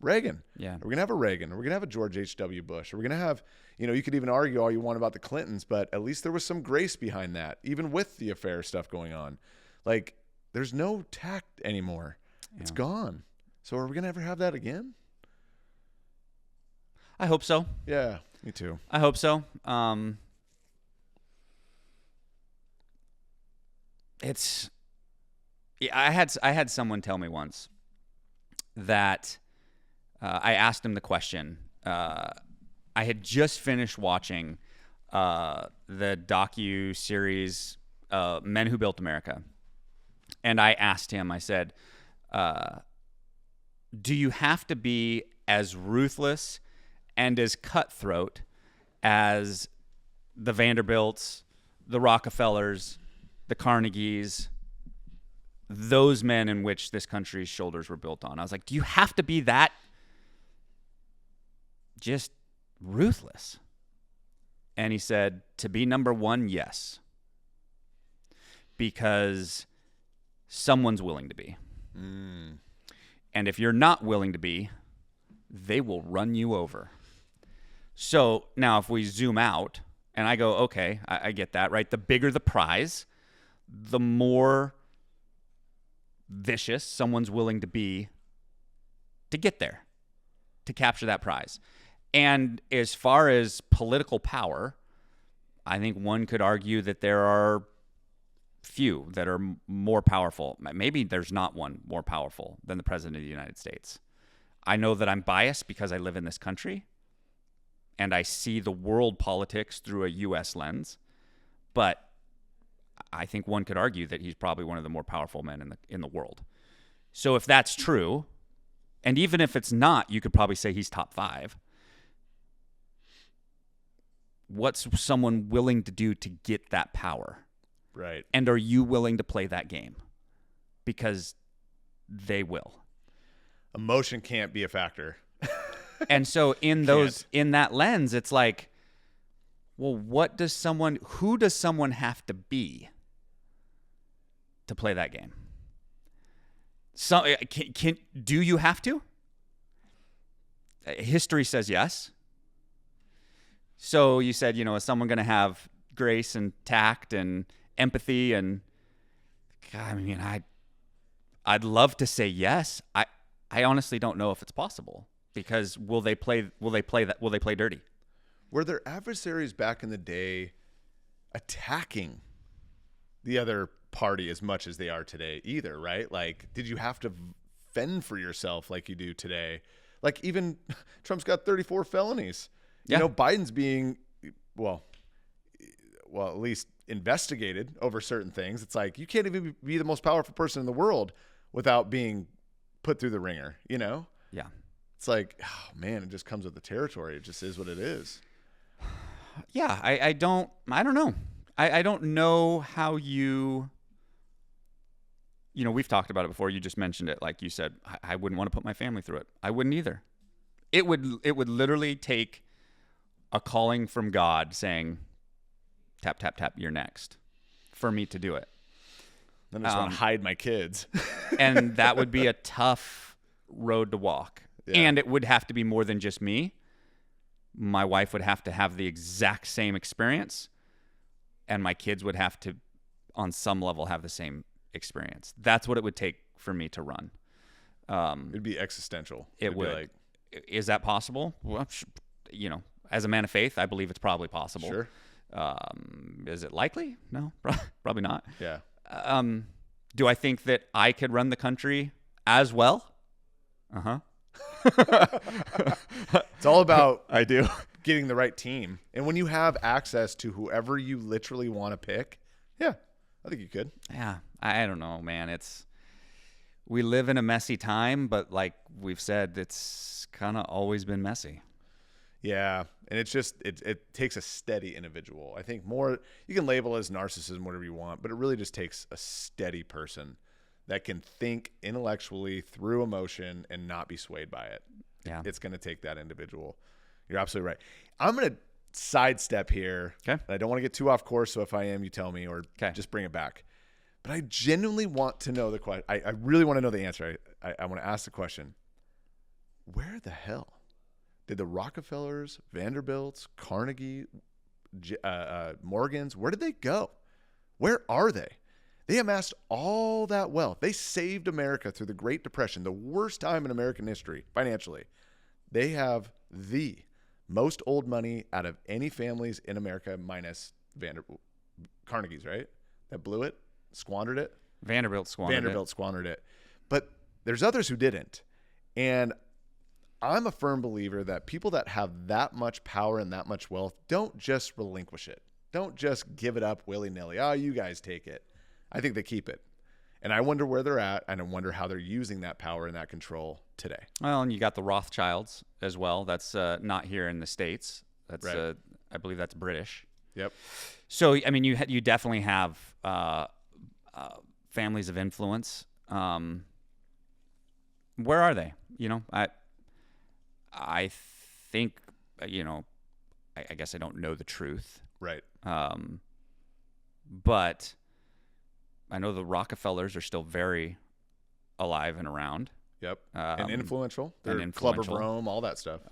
Speaker 2: Reagan.
Speaker 1: Yeah.
Speaker 2: We're going to have a Reagan. We're going to have a George H.W. Bush. We're going to have, you know, you could even argue all you want about the Clintons, but at least there was some grace behind that, even with the affair stuff going on. Like, there's no tact anymore. Yeah. It's gone. So are we going to ever have that again?
Speaker 1: I hope so.
Speaker 2: Yeah, me too.
Speaker 1: I hope so. I had someone tell me once that I asked him the question. I had just finished watching the docu-series Men Who Built America. And I asked him, I said, do you have to be as ruthless and as cutthroat as the Vanderbilts, the Rockefellers, the Carnegies, those men in which this country's shoulders were built on? I was like, do you have to be that just ruthless? And he said, to be number one, yes. Because someone's willing to be. And if you're not willing to be, they will run you over. So now if we zoom out and I go, okay, I get that, right? The bigger the prize, the more vicious someone's willing to be to get there, to capture that prize. And as far as political power, I think one could argue that there are few that are more powerful. Maybe there's not one more powerful than the President of the United States. I know that I'm biased because I live in this country and I see the world politics through a U.S. lens, but I think one could argue that he's probably one of the more powerful men in the world. So if that's true, and even if it's not, you could probably say he's top 5. What's someone willing to do to get that power?
Speaker 2: Right.
Speaker 1: And are you willing to play that game? Because they will.
Speaker 2: Emotion can't be a factor.
Speaker 1: And so in that lens, it's like, well, who does someone have to be to play that game? So do you have to? History says yes. So you said, is someone going to have grace and tact and empathy? And I mean, I'd love to say yes. I honestly don't know if it's possible, because will they play dirty?
Speaker 2: Were there adversaries back in the day attacking the other party as much as they are today either, right? Like, did you have to fend for yourself like you do today? Like, even Trump's got 34 felonies.
Speaker 1: Yeah.
Speaker 2: Biden's being, well, at least investigated over certain things. It's like, you can't even be the most powerful person in the world without being put through the ringer, Yeah. It's like, oh man, it just comes with the territory. It just is what it is.
Speaker 1: Yeah. I don't know. I don't know how we've talked about it before. You just mentioned it. Like you said, I wouldn't want to put my family through it. I wouldn't either. It would literally take a calling from God saying, tap, tap, tap, you're next, for me to do it.
Speaker 2: Then I just want to hide my kids.
Speaker 1: And that would be a tough road to walk. Yeah. And it would have to be more than just me. My wife would have to have the exact same experience, and my kids would have to, on some level, have the same experience. That's what it would take for me to run.
Speaker 2: It'd be existential.
Speaker 1: It would. Like, is that possible? Well, as a man of faith, I believe it's probably possible.
Speaker 2: Sure.
Speaker 1: Is it likely? No, probably not.
Speaker 2: Yeah.
Speaker 1: Do I think that I could run the country as well? Uh-huh.
Speaker 2: It's all about
Speaker 1: I do.
Speaker 2: getting the right team. And when you have access to whoever you literally want to pick, yeah, I think you could.
Speaker 1: Yeah, I don't know, man. We live in a messy time, but like we've said, it's kind of always been messy.
Speaker 2: Yeah, and it's just it takes a steady individual. I think more you can label as narcissism whatever you want, but it really just takes a steady person that can think intellectually through emotion and not be swayed by it.
Speaker 1: Yeah.
Speaker 2: It's going to take that individual. You're absolutely right. I'm going to sidestep here.
Speaker 1: Okay.
Speaker 2: I don't want to get too off course, so if I am, you tell me or
Speaker 1: Okay.
Speaker 2: just bring it back. But I genuinely want to know the question. I really want to know the answer. I want to ask the question. Where the hell did the Rockefellers, Vanderbilts, Carnegie, Morgans, where did they go? Where are they? They amassed all that wealth. They saved America through the Great Depression, the worst time in American history financially. They have the most old money out of any families in America minus Carnegie's, right? That blew it, squandered it.
Speaker 1: Vanderbilt
Speaker 2: squandered it. But there's others who didn't. And I'm a firm believer that people that have that much power and that much wealth don't just relinquish it. Don't just give it up willy-nilly. Oh, you guys take it. I think they keep it. And I wonder where they're at, and I wonder how they're using that power and that control today.
Speaker 1: Well, and you got the Rothschilds as well. That's not here in the States. That's
Speaker 2: Right.
Speaker 1: I believe that's British.
Speaker 2: Yep.
Speaker 1: So I mean, you definitely have families of influence. Where are they? I think I guess I don't know the truth.
Speaker 2: Right.
Speaker 1: But I know the Rockefellers are still very alive and around.
Speaker 2: Yep. And influential. They're
Speaker 1: influential.
Speaker 2: Club of Rome, all that stuff.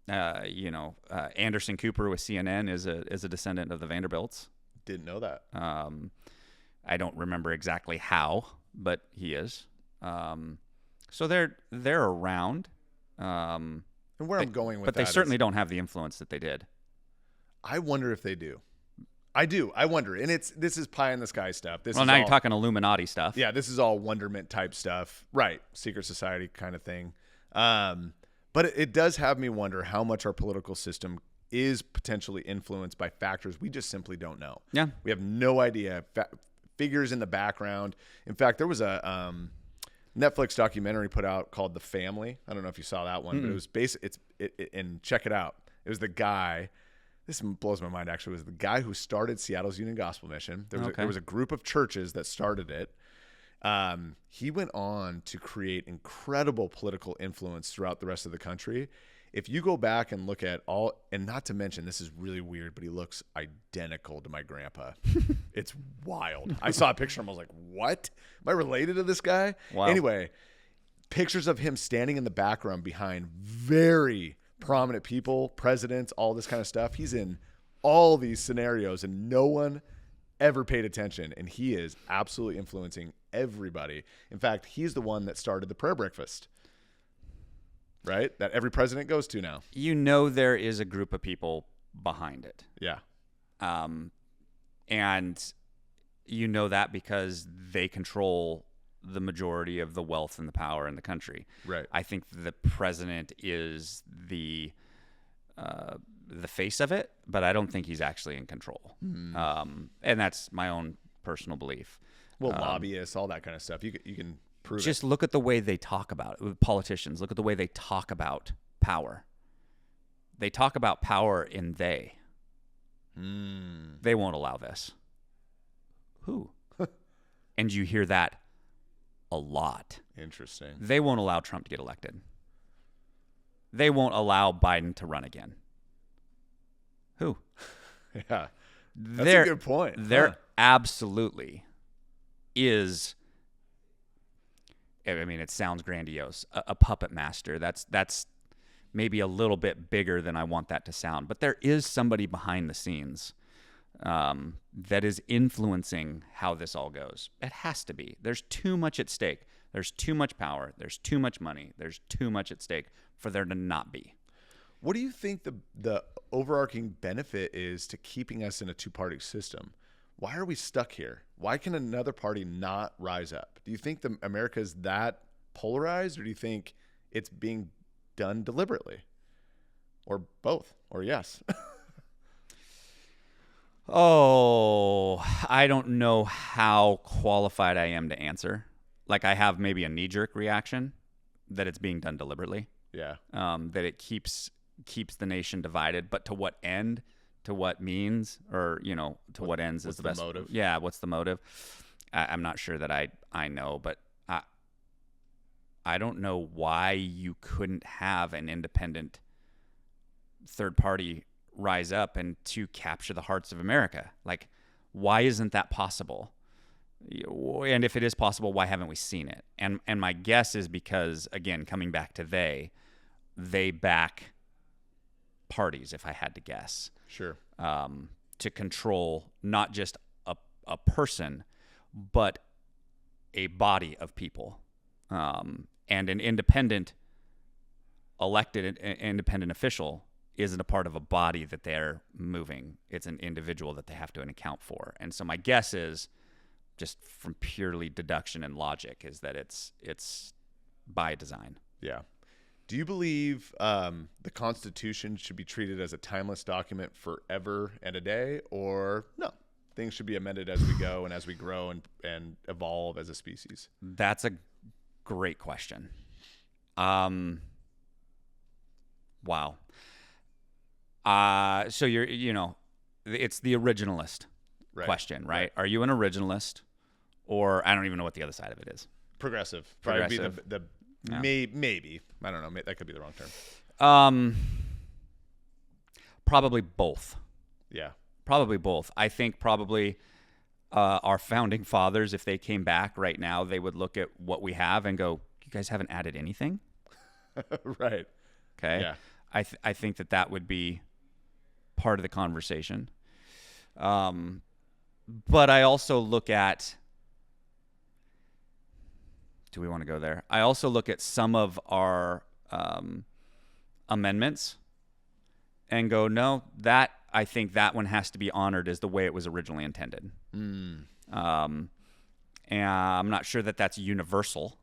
Speaker 1: Anderson Cooper with CNN is a descendant of the Vanderbilts.
Speaker 2: Didn't know that.
Speaker 1: I don't remember exactly how, but he is. So they're around.
Speaker 2: And where I'm going with that,
Speaker 1: but they certainly don't have the influence that they did.
Speaker 2: I wonder if they do. I do. I wonder. And this is pie in the sky stuff.
Speaker 1: You're talking Illuminati stuff.
Speaker 2: Yeah, this is all wonderment type stuff. Right. Secret society kind of thing. But it does have me wonder how much our political system is potentially influenced by factors we just simply don't know.
Speaker 1: Yeah.
Speaker 2: We have no idea. Figures in the background. In fact, there was a Netflix documentary put out called The Family. I don't know if you saw that one, but it was and check it out. It was the guy. This blows my mind, actually. It was the guy who started Seattle's Union Gospel Mission. There was a group of churches that started it. He went on to create incredible political influence throughout the rest of the country. If you go back and look at and not to mention, this is really weird, but he looks identical to my grandpa. It's wild. I saw a picture of him. I was like, what? Am I related to this guy?
Speaker 1: Wow.
Speaker 2: Anyway, pictures of him standing in the background behind very prominent people, presidents, all this kind of stuff. He's in all these scenarios and no one ever paid attention. And he is absolutely influencing everybody. In fact, he's the one that started the prayer breakfast, right? That every president goes to now.
Speaker 1: There is a group of people behind it.
Speaker 2: Yeah.
Speaker 1: And that because they control the majority of the wealth and the power in the country.
Speaker 2: Right.
Speaker 1: I think the president is the face of it, but I don't think he's actually in control. And that's my own personal belief.
Speaker 2: Well, lobbyists, all that kind of stuff. You can prove
Speaker 1: just
Speaker 2: it.
Speaker 1: Look at the way they talk about it with politicians. Look at the way they talk about power. They talk about power in they. They won't allow this. Who? And you hear that a lot.
Speaker 2: Interesting.
Speaker 1: They won't allow Trump to get elected. They won't allow Biden to run again. Who?
Speaker 2: Yeah. That's a good point.
Speaker 1: There absolutely is. I mean, it sounds grandiose. A puppet master. That's maybe a little bit bigger than I want that to sound. But there is somebody behind the scenes that is influencing how this all goes. It has to be. There's too much at stake. There's too much power. There's too much money. There's too much at stake for there to not be.
Speaker 2: What do you think the overarching benefit is to keeping us in a two-party system? Why are we stuck here? Why can another party not rise up? Do you think America is that polarized, or do you think it's being done deliberately, or both, or yes?
Speaker 1: Oh, I don't know how qualified I am to answer. Like, I have maybe a knee-jerk reaction that it's being done deliberately.
Speaker 2: Yeah.
Speaker 1: That it keeps the nation divided, but to what end, to what means, or to what ends is the best
Speaker 2: motive?
Speaker 1: Yeah, what's the motive? I'm not sure that I know, but I don't know why you couldn't have an independent third party rise up and to capture the hearts of America. Like, why isn't that possible? And if it is possible, why haven't we seen it? And my guess is because, again, coming back to they back parties, if I had to guess.
Speaker 2: Sure.
Speaker 1: To control not just a person, but a body of people. And an independent elected independent official isn't a part of a body that they're moving. It's an individual that they have to account for. And so my guess is, just from purely deduction and logic, is that it's by design.
Speaker 2: Yeah. Do you believe the Constitution should be treated as a timeless document forever and a day, or no? Things should be amended as we go and as we grow and evolve as a species?
Speaker 1: That's a great question. Wow. So it's the originalist question, right? Are you an originalist, or I don't even know what the other side of it is?
Speaker 2: Progressive.
Speaker 1: Progressive.
Speaker 2: Probably be the maybe. I don't know. That could be the wrong term.
Speaker 1: Probably both.
Speaker 2: Yeah.
Speaker 1: Probably both. I think probably our founding fathers, if they came back right now, they would look at what we have and go, "You guys haven't added anything."
Speaker 2: Right.
Speaker 1: Okay.
Speaker 2: Yeah.
Speaker 1: I think that would be part of the conversation. But I also look at, do we want to go there? I also look at some of our amendments and go, no, I think that one has to be honored as the way it was originally intended. And I'm not sure that that's universal.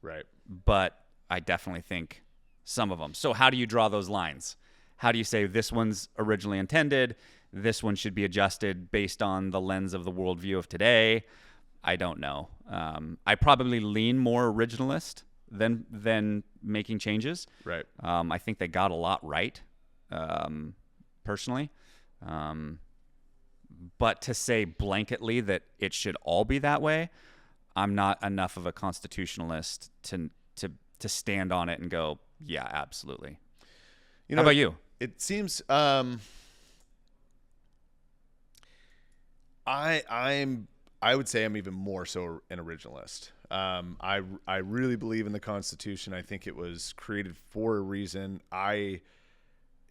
Speaker 2: Right.
Speaker 1: But I definitely think some of them. So how do you draw those lines? How do you say this one's originally intended? This one should be adjusted based on the lens of the worldview of today? I don't know. I probably lean more originalist than making changes.
Speaker 2: Right.
Speaker 1: I think they got a lot right, personally. But to say blanketly that it should all be that way, I'm not enough of a constitutionalist to stand on it and go, yeah, absolutely. How about you?
Speaker 2: It seems I would say I'm even more so an originalist. I really believe in the Constitution. I think it was created for a reason. I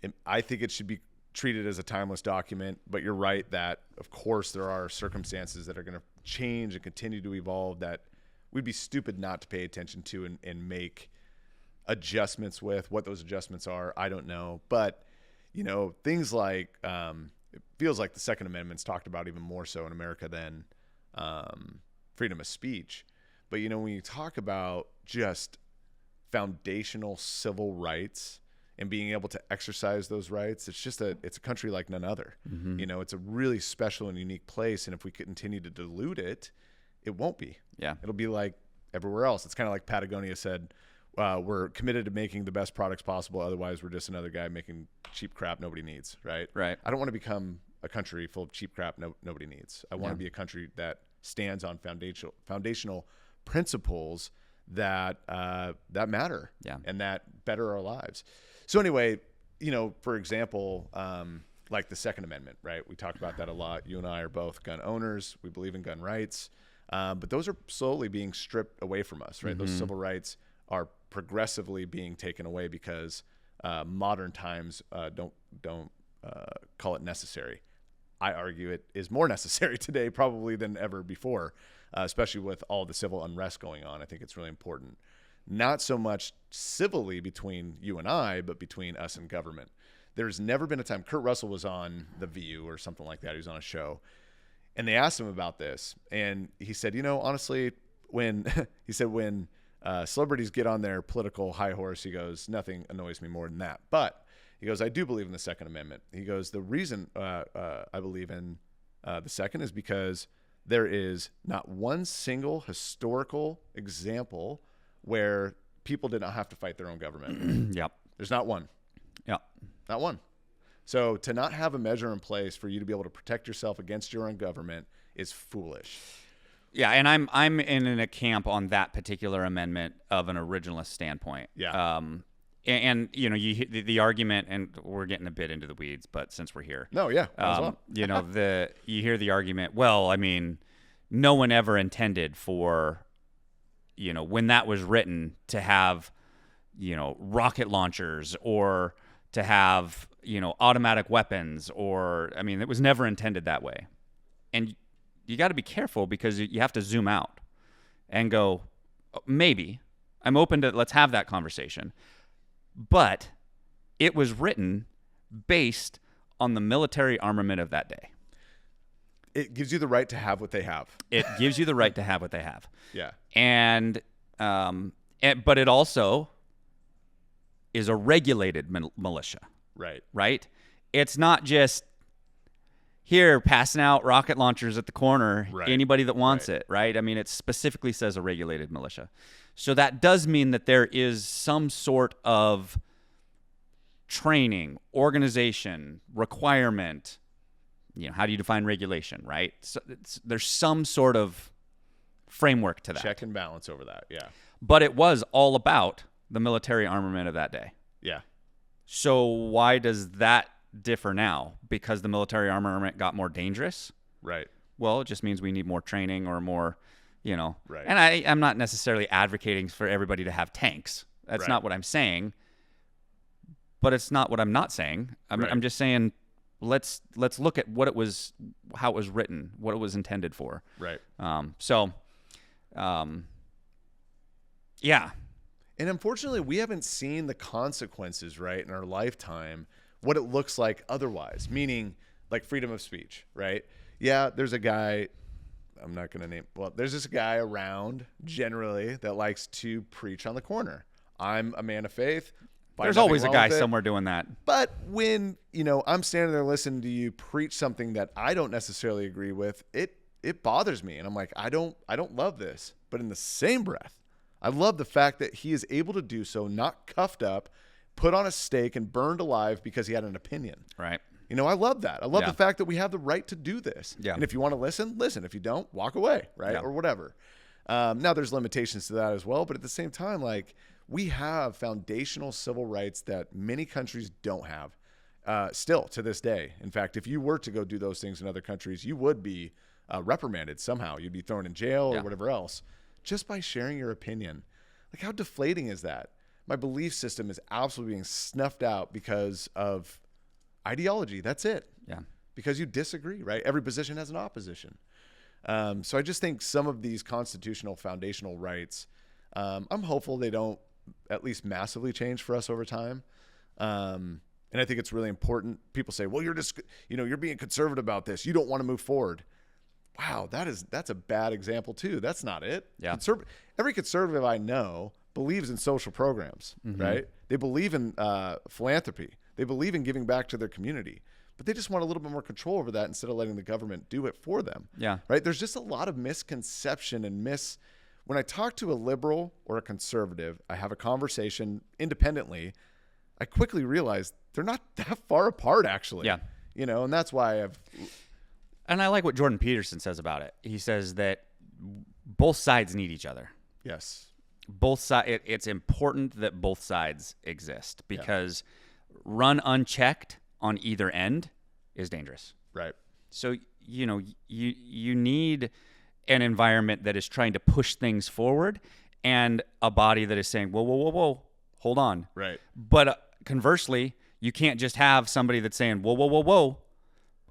Speaker 2: think it should be treated as a timeless document, but you're right that, of course, there are circumstances that are going to change and continue to evolve that we'd be stupid not to pay attention to and make adjustments with. What those adjustments are, I don't know. But, things like it feels like the Second Amendment's talked about even more so in America than freedom of speech. But, when you talk about just foundational civil rights and being able to exercise those rights, it's a country like none other. Mm-hmm. It's a really special and unique place. And if we continue to dilute it, it won't be.
Speaker 1: Yeah.
Speaker 2: It'll be like everywhere else. It's kind of like Patagonia said, we're committed to making the best products possible. Otherwise, we're just another guy making cheap crap nobody needs, right?
Speaker 1: Right.
Speaker 2: I don't want to become a country full of cheap crap nobody needs. I want to be a country that stands on foundational principles that matter, and that better our lives. So anyway, for example, like the Second Amendment, right? We talk about that a lot. You and I are both gun owners. We believe in gun rights, but those are slowly being stripped away from us, right? Mm-hmm. Those civil rights are progressively being taken away because modern times don't call it necessary. I argue it is more necessary today probably than ever before, especially with all the civil unrest going on. I think it's really important. Not so much civilly between you and I, but between us and government. There's never been a time. Kurt Russell was on The View or something like that. He was on a show, and they asked him about this, and he said, honestly, when celebrities get on their political high horse. He goes, nothing annoys me more than that. But he goes, I do believe in the Second Amendment. He goes, the reason I believe in the Second is because there is not one single historical example where people did not have to fight their own government.
Speaker 1: Yep.
Speaker 2: There's not one.
Speaker 1: Yep.
Speaker 2: Not one. So to not have a measure in place for you to be able to protect yourself against your own government is foolish.
Speaker 1: Yeah, and I'm in a camp on that particular amendment of an originalist standpoint.
Speaker 2: Yeah.
Speaker 1: And you know, the argument, and we're getting a bit into the weeds, but since we're here,
Speaker 2: No, yeah, might as well.
Speaker 1: you know, you hear the argument. Well, I mean, no one ever intended for, you know, when that was written to have, you know, rocket launchers or to have, you know, automatic weapons, or I mean, it was never intended that way. And you got to be careful because you have to zoom out and go, maybe I'm open to, let's have that conversation. But it was written based on the military armament of that day.
Speaker 2: It gives you the right to have what they have.
Speaker 1: It gives you the right to have what they have.
Speaker 2: Yeah.
Speaker 1: And but it also is a regulated militia,
Speaker 2: Right.
Speaker 1: right? It's not just here passing out rocket launchers at the corner,
Speaker 2: Right.
Speaker 1: anybody that wants it, right? I mean, it specifically says a regulated militia. So that does mean that there is some sort of training, organization, requirement. You know, how do you define regulation, right? So there's some sort of framework to that.
Speaker 2: Check and balance over that. Yeah.
Speaker 1: But it was all about the military armament of that day.
Speaker 2: Yeah.
Speaker 1: So why does that differ now? Because the military armament got more dangerous?
Speaker 2: Right.
Speaker 1: Well, it just means we need more training or more, you know.
Speaker 2: Right.
Speaker 1: And I'm not necessarily advocating for everybody to have tanks. That's
Speaker 2: Right.
Speaker 1: not what I'm saying. But it's not what I'm not saying. I'm just saying let's look at what it was, how it was written, what it was intended for.
Speaker 2: Right.
Speaker 1: Yeah.
Speaker 2: And unfortunately, we haven't seen the consequences, right, in our lifetime, what it looks like otherwise, meaning like freedom of speech, right? Yeah, there's a guy, I'm not going to name, well, there's this guy around generally that likes to preach on the corner. I'm a man of faith.
Speaker 1: There's always a guy somewhere doing that.
Speaker 2: But when, you know, I'm standing there listening to you preach something that I don't necessarily agree with, it bothers me. And I'm like, I don't love this. But in the same breath, I love the fact that he is able to do so, not cuffed up, put on a stake and burned alive because he had an opinion.
Speaker 1: Right.
Speaker 2: You know, I love that. I love the fact that we have the right to do this.
Speaker 1: Yeah.
Speaker 2: And if you want to listen, listen. If you don't, walk away, right?
Speaker 1: Yeah.
Speaker 2: Or whatever. Now, there's limitations to that as well. But at the same time, like, we have foundational civil rights that many countries don't have still to this day. In fact, if you were to go do those things in other countries, you would be reprimanded somehow. You'd be thrown in jail or whatever else just by sharing your opinion. Like, how deflating is that? My belief system is absolutely being snuffed out because of ideology. That's it.
Speaker 1: Yeah.
Speaker 2: Because you disagree, right? Every position has an opposition. So I just think some of these constitutional foundational rights, I'm hopeful they don't at least massively change for us over time. And I think it's really important. People say, well, you're being conservative about this. You don't want to move forward. Wow, that's a bad example too. That's not it.
Speaker 1: Yeah.
Speaker 2: Every conservative I know believes in social programs, right? They believe in philanthropy. They believe in giving back to their community, but they just want a little bit more control over that instead of letting the government do it for them.
Speaker 1: Yeah.
Speaker 2: Right. There's just a lot of misconception and when I talk to a liberal or a conservative, I have a conversation independently. I quickly realize they're not that far apart, actually.
Speaker 1: Yeah.
Speaker 2: You know, and that's why
Speaker 1: And I like what Jordan Peterson says about it. He says that both sides need each other.
Speaker 2: yes.
Speaker 1: Both sides. It's important that both sides exist because run unchecked on either end is dangerous.
Speaker 2: Right.
Speaker 1: So, you know, you need an environment that is trying to push things forward and a body that is saying, whoa, hold on.
Speaker 2: Right.
Speaker 1: But conversely, you can't just have somebody that's saying, whoa.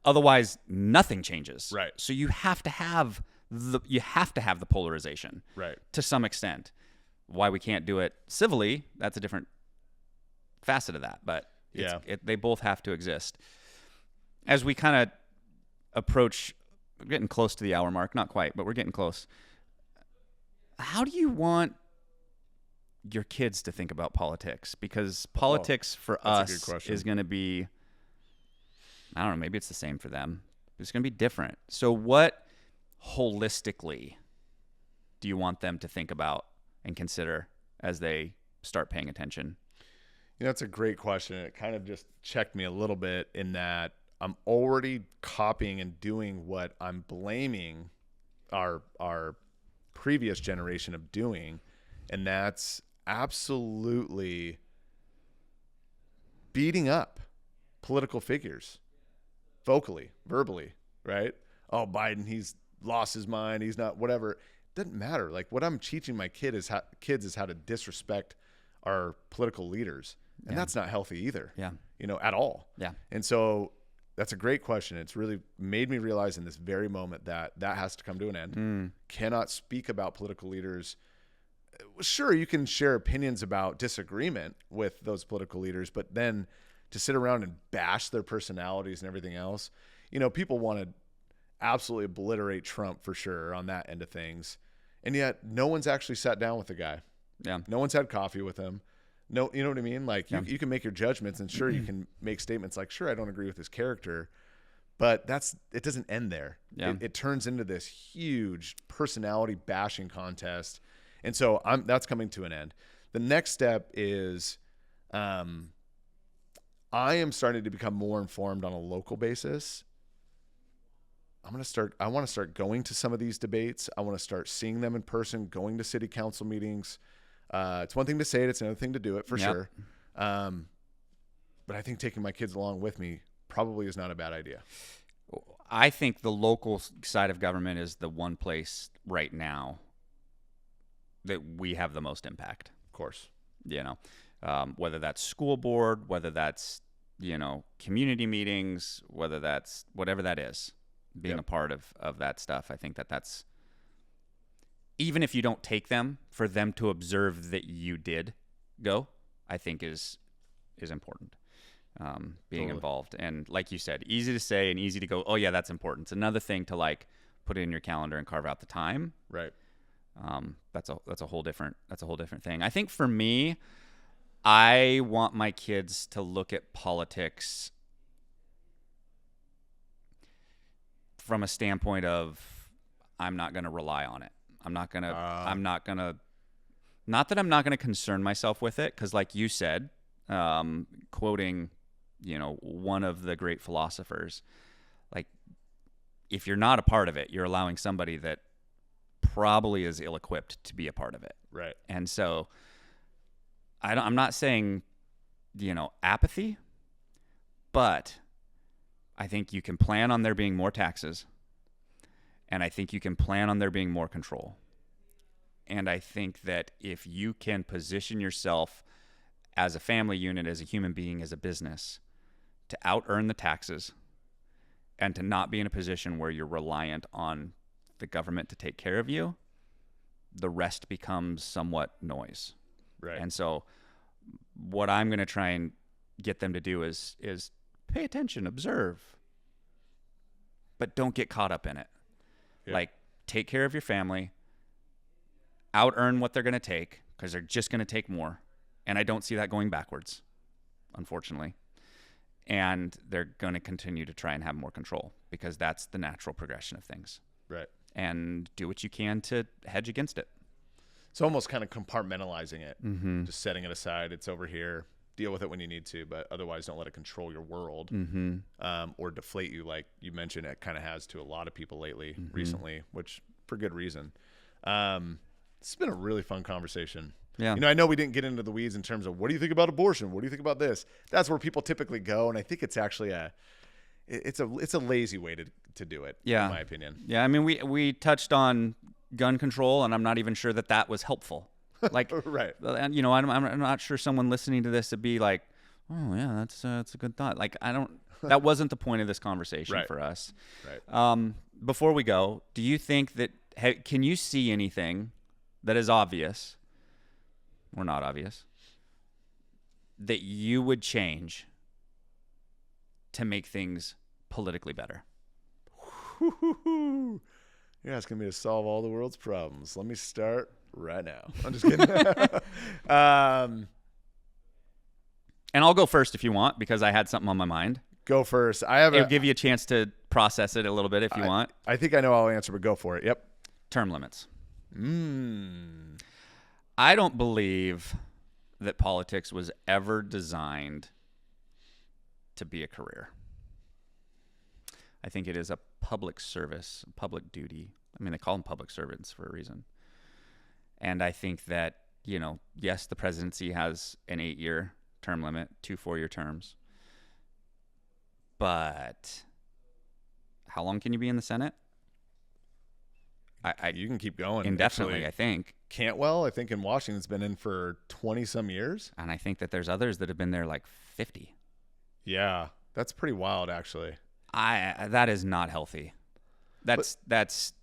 Speaker 1: Otherwise, nothing changes.
Speaker 2: Right.
Speaker 1: So you have to have the polarization.
Speaker 2: Right.
Speaker 1: To some extent. Why we can't do it civilly, that's a different facet of that. But they both have to exist. As we kind of approach, we're getting close to the hour mark. Not quite, but we're getting close. How do you want your kids to think about politics? Because politics for us is going to be, I don't know, maybe it's the same for them. It's going to be different. So what holistically do you want them to think about and consider as they start paying attention?
Speaker 2: That's a great question. It kind of just checked me a little bit in that I'm already copying and doing what I'm blaming our previous generation of doing, and that's absolutely beating up political figures vocally, verbally, right? Oh, Biden, he's lost his mind. He's not whatever. It doesn't matter. Like, what I'm teaching my kids is how to disrespect our political leaders. And that's not healthy either, at all.
Speaker 1: Yeah.
Speaker 2: And so that's a great question. It's really made me realize in this very moment that has to come to an end. Cannot speak about political leaders. Sure, you can share opinions about disagreement with those political leaders, but then to sit around and bash their personalities and everything else, people want to absolutely obliterate Trump for sure on that end of things. And yet no one's actually sat down with the guy.
Speaker 1: Yeah.
Speaker 2: No one's had coffee with him. No, you know what I mean? Like, you can make your judgments, and sure, you can make statements like, sure, I don't agree with his character, but it doesn't end there.
Speaker 1: Yeah.
Speaker 2: It turns into this huge personality bashing contest. And so that's coming to an end. The next step is I am starting to become more informed on a local basis. I want to start going to some of these debates. I want to start seeing them in person, going to city council meetings. It's one thing to say it. It's another thing to do it for sure. But I think taking my kids along with me probably is not a bad idea.
Speaker 1: I think the local side of government is the one place right now that we have the most impact.
Speaker 2: Of course.
Speaker 1: Whether that's school board, whether that's, community meetings, whether that's whatever that is, being a part of that stuff. I think that's, even if you don't take them, for them to observe that you did go, I think is important. Being
Speaker 2: Totally.
Speaker 1: involved. And like you said, easy to say and easy to go, oh yeah, that's important. It's another thing to like put it in your calendar and carve out the time.
Speaker 2: Right.
Speaker 1: That's a whole different thing. I think for me, I want my kids to look at politics from a standpoint of, I'm not going to rely on it. Not that I'm not going to concern myself with it. 'Cause like you said, quoting, one of the great philosophers, like, if you're not a part of it, you're allowing somebody that probably is ill-equipped to be a part of it.
Speaker 2: Right.
Speaker 1: And so I'm not saying, apathy, but I think you can plan on there being more taxes. And I think you can plan on there being more control. And I think that if you can position yourself as a family unit, as a human being, as a business, to out-earn the taxes and to not be in a position where you're reliant on the government to take care of you, the rest becomes somewhat noise.
Speaker 2: Right.
Speaker 1: And so what I'm going to try and get them to do is pay attention, observe, but don't get caught up in it. Yeah. Like, take care of your family, out-earn what they're going to take, because they're just going to take more. And I don't see that going backwards, unfortunately. And they're going to continue to try and have more control, because that's the natural progression of things.
Speaker 2: Right.
Speaker 1: And do what you can to hedge against it.
Speaker 2: It's almost kind of compartmentalizing it, just setting it aside. It's over here. Deal with it when you need to, but otherwise don't let it control your world or deflate you, like you mentioned. It kind of has to a lot of people recently, which for good reason. It's been a really fun conversation.
Speaker 1: Yeah.
Speaker 2: I know we didn't get into the weeds in terms of what do you think about abortion? What do you think about this? That's where people typically go, and I think it's actually it's a lazy way to do it, in my opinion.
Speaker 1: Yeah, I mean, we touched on gun control, and I'm not even sure that was helpful. Like,
Speaker 2: right.
Speaker 1: And I'm not sure someone listening to this would be like, oh yeah, that's a good thought. Like, that wasn't the point of this conversation for us.
Speaker 2: Right.
Speaker 1: Before we go, do you think that can you see anything that is obvious or not obvious that you would change to make things politically better?
Speaker 2: You're asking me to solve all the world's problems. Let me start right now. I'm just kidding.
Speaker 1: And I'll go first if you want, because I had something on my mind.
Speaker 2: Go first.
Speaker 1: It'll give you a chance to process it a little bit if you want.
Speaker 2: I think I know I'll answer, but go for it. Yep.
Speaker 1: Term limits. I don't believe that politics was ever designed to be a career. I think it is a public service, public duty. I mean, they call them public servants for a reason. And I think that, yes, the presidency has an 8-year term limit, 2 4-year terms. But how long can you be in the Senate?
Speaker 2: You can keep going
Speaker 1: indefinitely. Actually, I think
Speaker 2: Cantwell, I think in Washington's been in for 20 some years,
Speaker 1: and I think that there's others that have been there like 50.
Speaker 2: Yeah, that's pretty wild, actually.
Speaker 1: That is not healthy. That's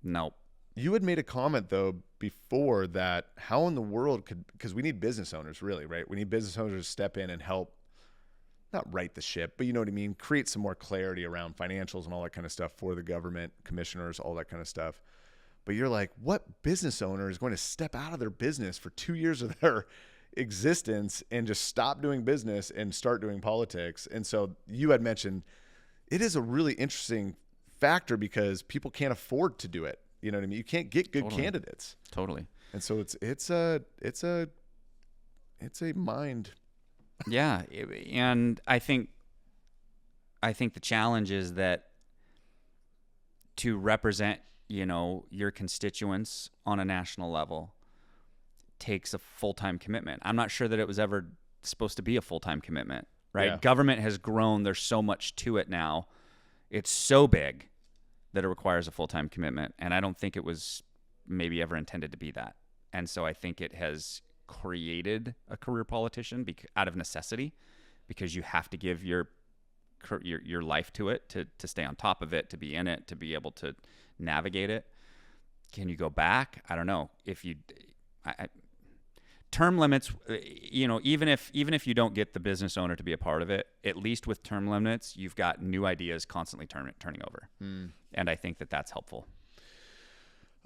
Speaker 1: nope.
Speaker 2: You had made a comment though before that how in the world because we need business owners, really, right? We need business owners to step in and help. Not right the ship, but you know what I mean? Create some more clarity around financials and all that kind of stuff for the government, commissioners, all that kind of stuff. But you're like, what business owner is going to step out of their business for 2 years of their existence and just stop doing business and start doing politics? And so you had mentioned it is a really interesting factor because people can't afford to do it. You know what I mean? You can't get good candidates.
Speaker 1: Totally.
Speaker 2: And so it's a mind.
Speaker 1: Yeah, and I think the challenge is that to represent, your constituents on a national level takes a full-time commitment. I'm not sure that it was ever supposed to be a full-time commitment, right?
Speaker 2: Yeah.
Speaker 1: Government has grown. There's so much to it now. It's so big that it requires a full-time commitment, and I don't think it was maybe ever intended to be that. And so I think it has created a career politician out of necessity, because you have to give your life to it to stay on top of it, to be in it, to be able to navigate it. Can you go back? I don't know. If you term limits, even if you don't get the business owner to be a part of it, at least with term limits, you've got new ideas constantly turning over, and I think that that's helpful.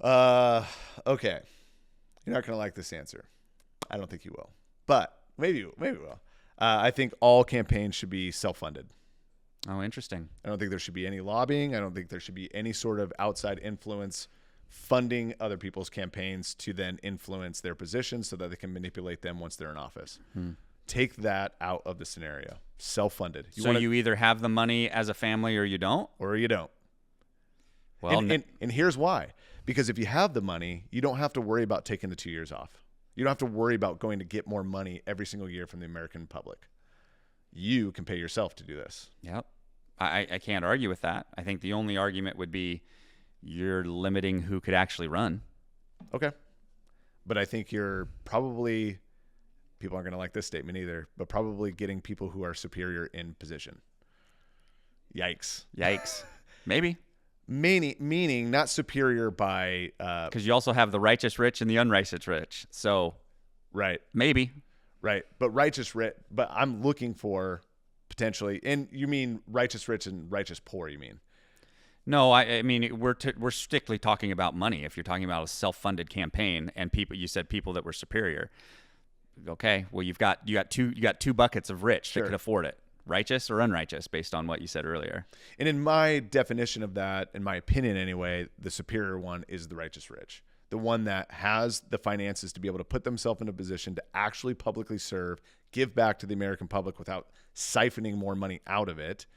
Speaker 2: Okay, you're not gonna like this answer. I don't think you will, but maybe you will. I think all campaigns should be self-funded.
Speaker 1: Oh, interesting.
Speaker 2: I don't think there should be any lobbying. I don't think there should be any sort of outside influence funding other people's campaigns to then influence their positions so that they can manipulate them once they're in office. Take that out of the scenario. Self-funded.
Speaker 1: You either have the money as a family or you don't?
Speaker 2: Or you don't.
Speaker 1: Well,
Speaker 2: and here's why. Because if you have the money, you don't have to worry about taking the 2 years off. You don't have to worry about going to get more money every single year from the American public. You can pay yourself to do this.
Speaker 1: Yep. I can't argue with that. I think the only argument would be you're limiting who could actually run.
Speaker 2: Okay. But I think you're probably, people aren't going to like this statement either, but probably getting people who are superior in position. Yikes.
Speaker 1: Maybe.
Speaker 2: Meaning not superior by
Speaker 1: because you also have the righteous rich and the unrighteous rich. So
Speaker 2: right,
Speaker 1: maybe
Speaker 2: right, but righteous rich. But I'm looking for potentially, and you mean righteous rich and righteous poor? You mean?
Speaker 1: No, I mean we're strictly talking about money. If you're talking about a self-funded campaign and you said people that were superior. Okay, well you got two buckets of rich that could afford it. Righteous or unrighteous, based on what you said earlier.
Speaker 2: And in my definition of that, in my opinion anyway, the superior one is the righteous rich. The one that has the finances to be able to put themselves in a position to actually publicly serve, give back to the American public without siphoning more money out of it,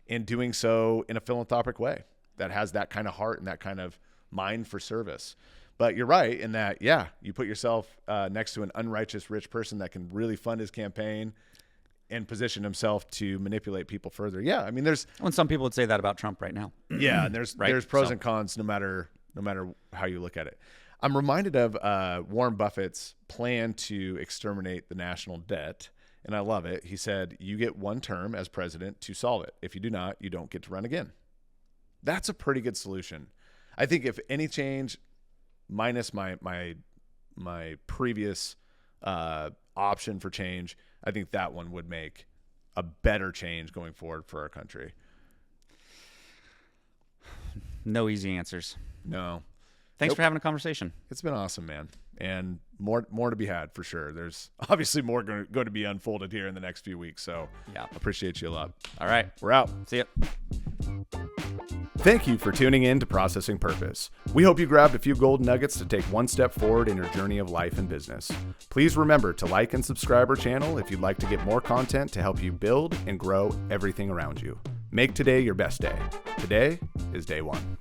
Speaker 2: and doing so in a philanthropic way that has that kind of heart and that kind of mind for service. But you're right in that, you put yourself next to an unrighteous rich person that can really fund his campaign and position himself to manipulate people further. Yeah, I mean,
Speaker 1: and some people would say that about Trump right now.
Speaker 2: Yeah, and there's pros and cons no matter how you look at it. I'm reminded of Warren Buffett's plan to exterminate the national debt, and I love it. He said, "You get one term as president to solve it. If you do not, you don't get to run again." That's a pretty good solution. I think if any change, minus my previous option for change, I think that one would make a better change going forward for our country.
Speaker 1: No easy answers.
Speaker 2: No.
Speaker 1: Thanks for having a conversation.
Speaker 2: It's been awesome, man. And more to be had for sure. There's obviously more going to be unfolded here in the next few weeks. So
Speaker 1: yeah,
Speaker 2: appreciate you a lot.
Speaker 1: All right.
Speaker 2: We're out.
Speaker 1: See ya.
Speaker 2: Thank you for tuning in to Processing Purpose. We hope you grabbed a few golden nuggets to take one step forward in your journey of life and business. Please remember to like and subscribe our channel if you'd like to get more content to help you build and grow everything around you. Make today your best day. Today is day one.